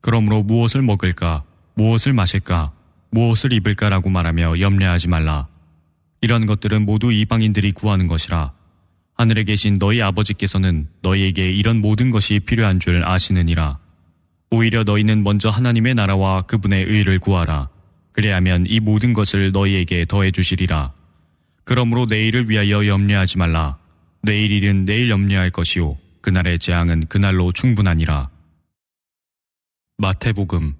그러므로 무엇을 먹을까 무엇을 마실까 무엇을 입을까라고 말하며 염려하지 말라. 이런 것들은 모두 이방인들이 구하는 것이라. 하늘에 계신 너희 아버지께서는 너희에게 이런 모든 것이 필요한 줄 아시느니라. 오히려 너희는 먼저 하나님의 나라와 그분의 의를 구하라. 그래야면 이 모든 것을 너희에게 더해 주시리라. 그러므로 내일을 위하여 염려하지 말라. 내일 일은 내일 염려할 것이요 그날의 재앙은 그날로 충분하니라. 마태복음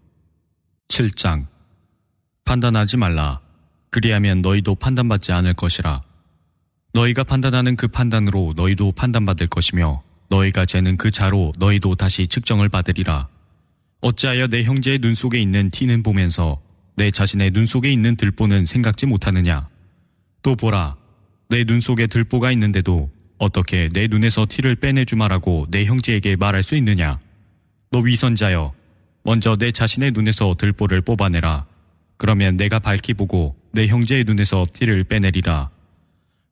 7장. 판단하지 말라. 그리하면 너희도 판단받지 않을 것이라. 너희가 판단하는 그 판단으로 너희도 판단받을 것이며 너희가 재는 그 자로 너희도 다시 측정을 받으리라. 어찌하여 내 형제의 눈 속에 있는 티는 보면서 내 자신의 눈 속에 있는 들보는 생각지 못하느냐. 또 보라, 내 눈 속에 들보가 있는데도 어떻게 내 눈에서 티를 빼내주마라고 내 형제에게 말할 수 있느냐. 너 위선자여, 먼저 내 자신의 눈에서 들보를 뽑아내라. 그러면 내가 밝히 보고 내 형제의 눈에서 티를 빼내리라.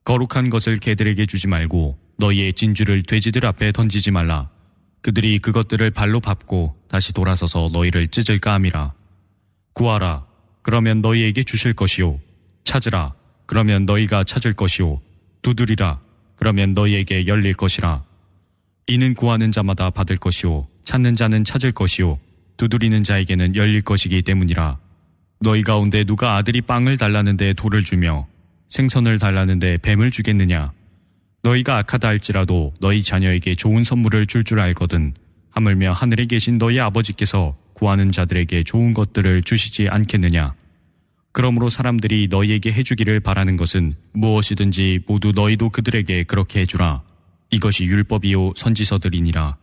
거룩한 것을 개들에게 주지 말고 너희의 진주를 돼지들 앞에 던지지 말라. 그들이 그것들을 발로 밟고 다시 돌아서서 너희를 찢을까 함이라. 구하라. 그러면 너희에게 주실 것이요. 찾으라. 그러면 너희가 찾을 것이요. 두드리라. 그러면 너희에게 열릴 것이라. 이는 구하는 자마다 받을 것이요. 찾는 자는 찾을 것이요. 두드리는 자에게는 열릴 것이기 때문이라. 너희 가운데 누가 아들이 빵을 달라는데 돌을 주며 생선을 달라는데 뱀을 주겠느냐. 너희가 악하다 할지라도 너희 자녀에게 좋은 선물을 줄 알거든. 하물며 하늘에 계신 너희 아버지께서 구하는 자들에게 좋은 것들을 주시지 않겠느냐. 그러므로 사람들이 너희에게 해주기를 바라는 것은 무엇이든지 모두 너희도 그들에게 그렇게 해주라. 이것이 율법이요 선지서들이니라.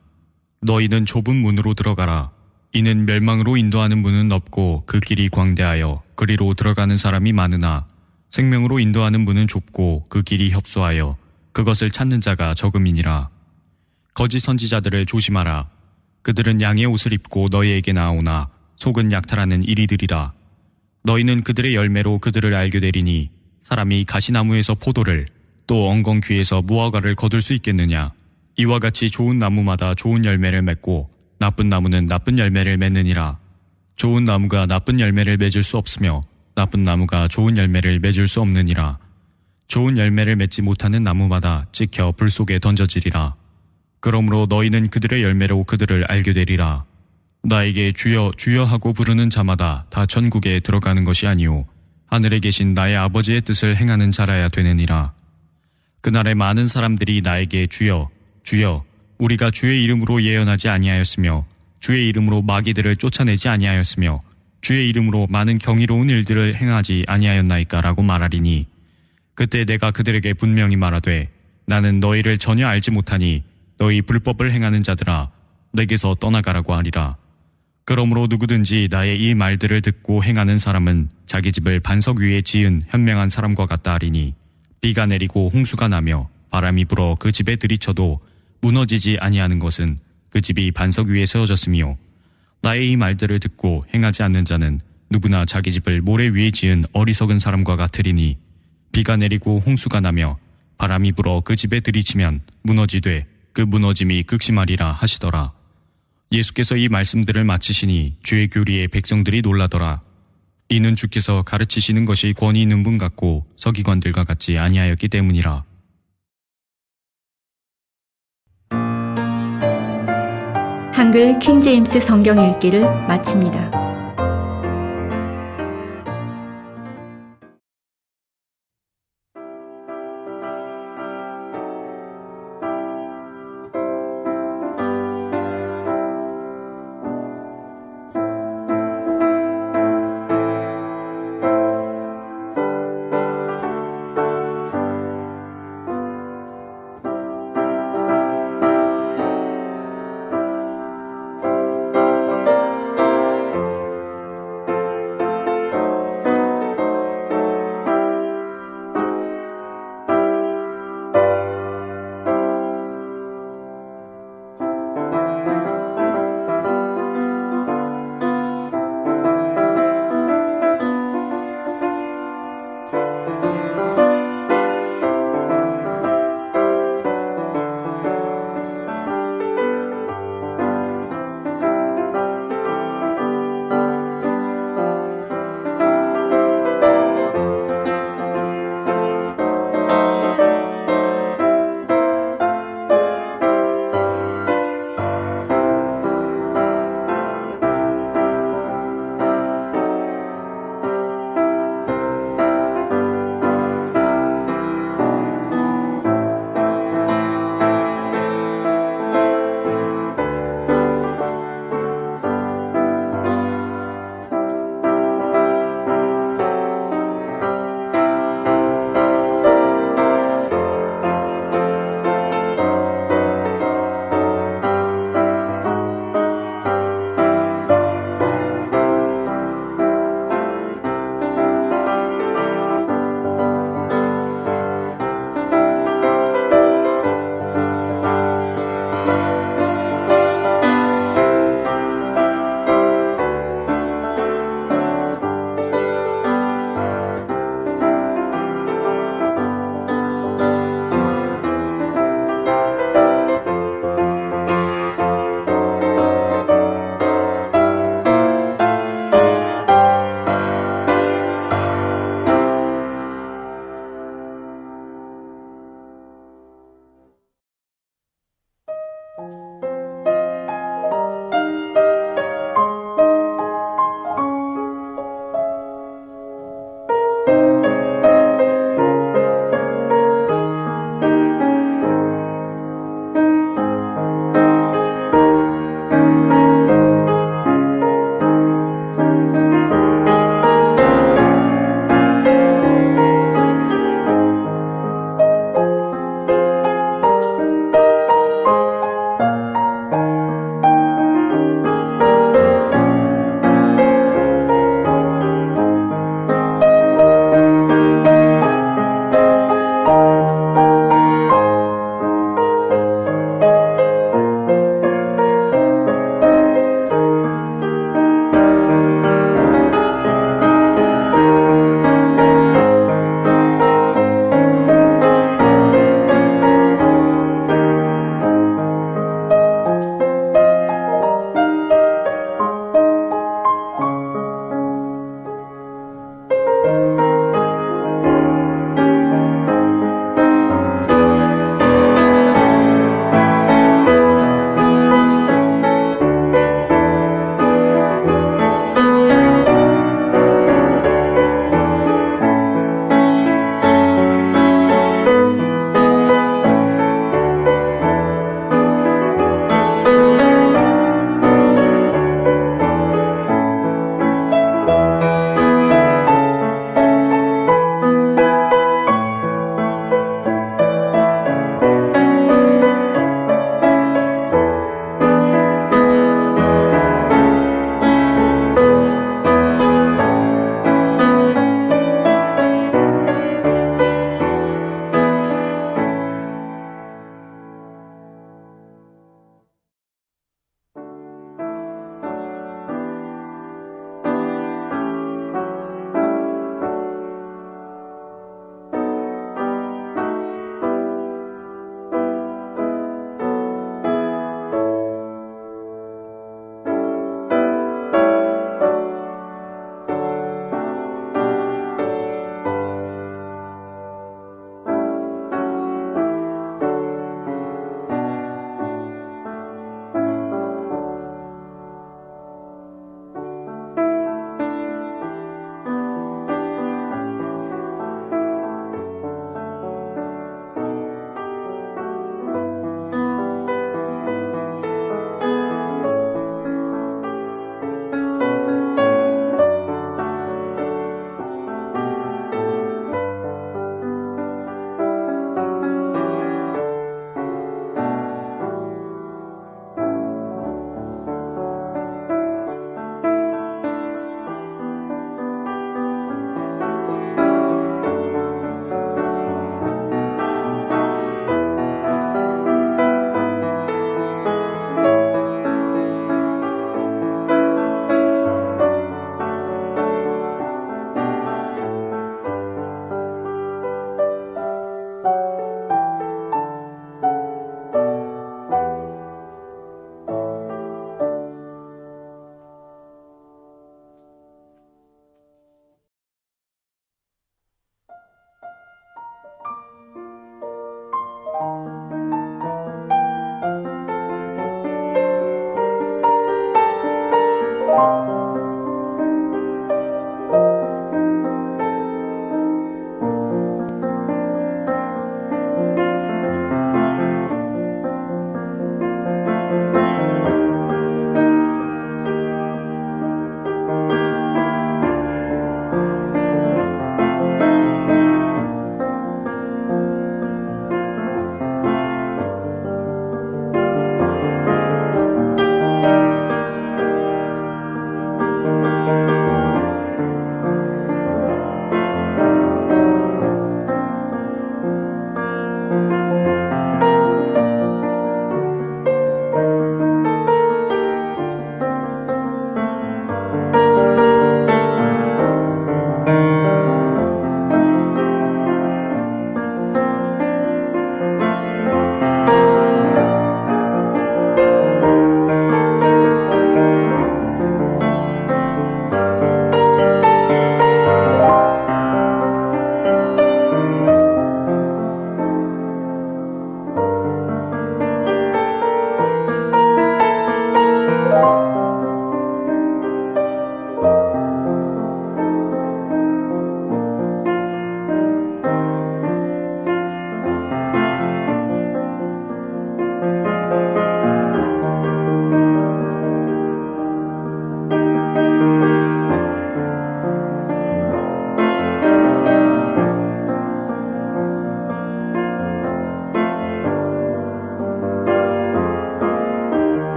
너희는 좁은 문으로 들어가라. 이는 멸망으로 인도하는 문은 없고 그 길이 광대하여 그리로 들어가는 사람이 많으나 생명으로 인도하는 문은 좁고 그 길이 협소하여 그것을 찾는 자가 적음이니라. 거짓 선지자들을 조심하라. 그들은 양의 옷을 입고 너희에게 나오나 속은 약탈하는 이리들이라. 너희는 그들의 열매로 그들을 알게 되리니 사람이 가시나무에서 포도를 또 엉겅퀴에서 무화과를 거둘 수 있겠느냐. 이와 같이 좋은 나무마다 좋은 열매를 맺고 나쁜 나무는 나쁜 열매를 맺느니라. 좋은 나무가 나쁜 열매를 맺을 수 없으며 나쁜 나무가 좋은 열매를 맺을 수 없느니라. 좋은 열매를 맺지 못하는 나무마다 찍혀 불 속에 던져지리라. 그러므로 너희는 그들의 열매로 그들을 알게 되리라. 나에게 주여 주여 하고 부르는 자마다 다 천국에 들어가는 것이 아니오 하늘에 계신 나의 아버지의 뜻을 행하는 자라야 되느니라. 그날에 많은 사람들이 나에게 주여 주여 우리가 주의 이름으로 예언하지 아니하였으며 주의 이름으로 마귀들을 쫓아내지 아니하였으며 주의 이름으로 많은 경이로운 일들을 행하지 아니하였나이까 라고 말하리니 그때 내가 그들에게 분명히 말하되 나는 너희를 전혀 알지 못하니 너희 불법을 행하는 자들아 내게서 떠나가라고 하리라. 그러므로 누구든지 나의 이 말들을 듣고 행하는 사람은 자기 집을 반석 위에 지은 현명한 사람과 같다 하리니 비가 내리고 홍수가 나며 바람이 불어 그 집에 들이쳐도 무너지지 아니하는 것은 그 집이 반석 위에 세워졌으며 나의 이 말들을 듣고 행하지 않는 자는 누구나 자기 집을 모래 위에 지은 어리석은 사람과 같으리니 비가 내리고 홍수가 나며 바람이 불어 그 집에 들이치면 무너지되 그 무너짐이 극심하리라 하시더라. 예수께서 이 말씀들을 마치시니 주의 교리에 백성들이 놀라더라. 이는 주께서 가르치시는 것이 권위 있는 분 같고 서기관들과 같지 아니하였기 때문이라. 한글 킹제임스 성경 읽기를 마칩니다.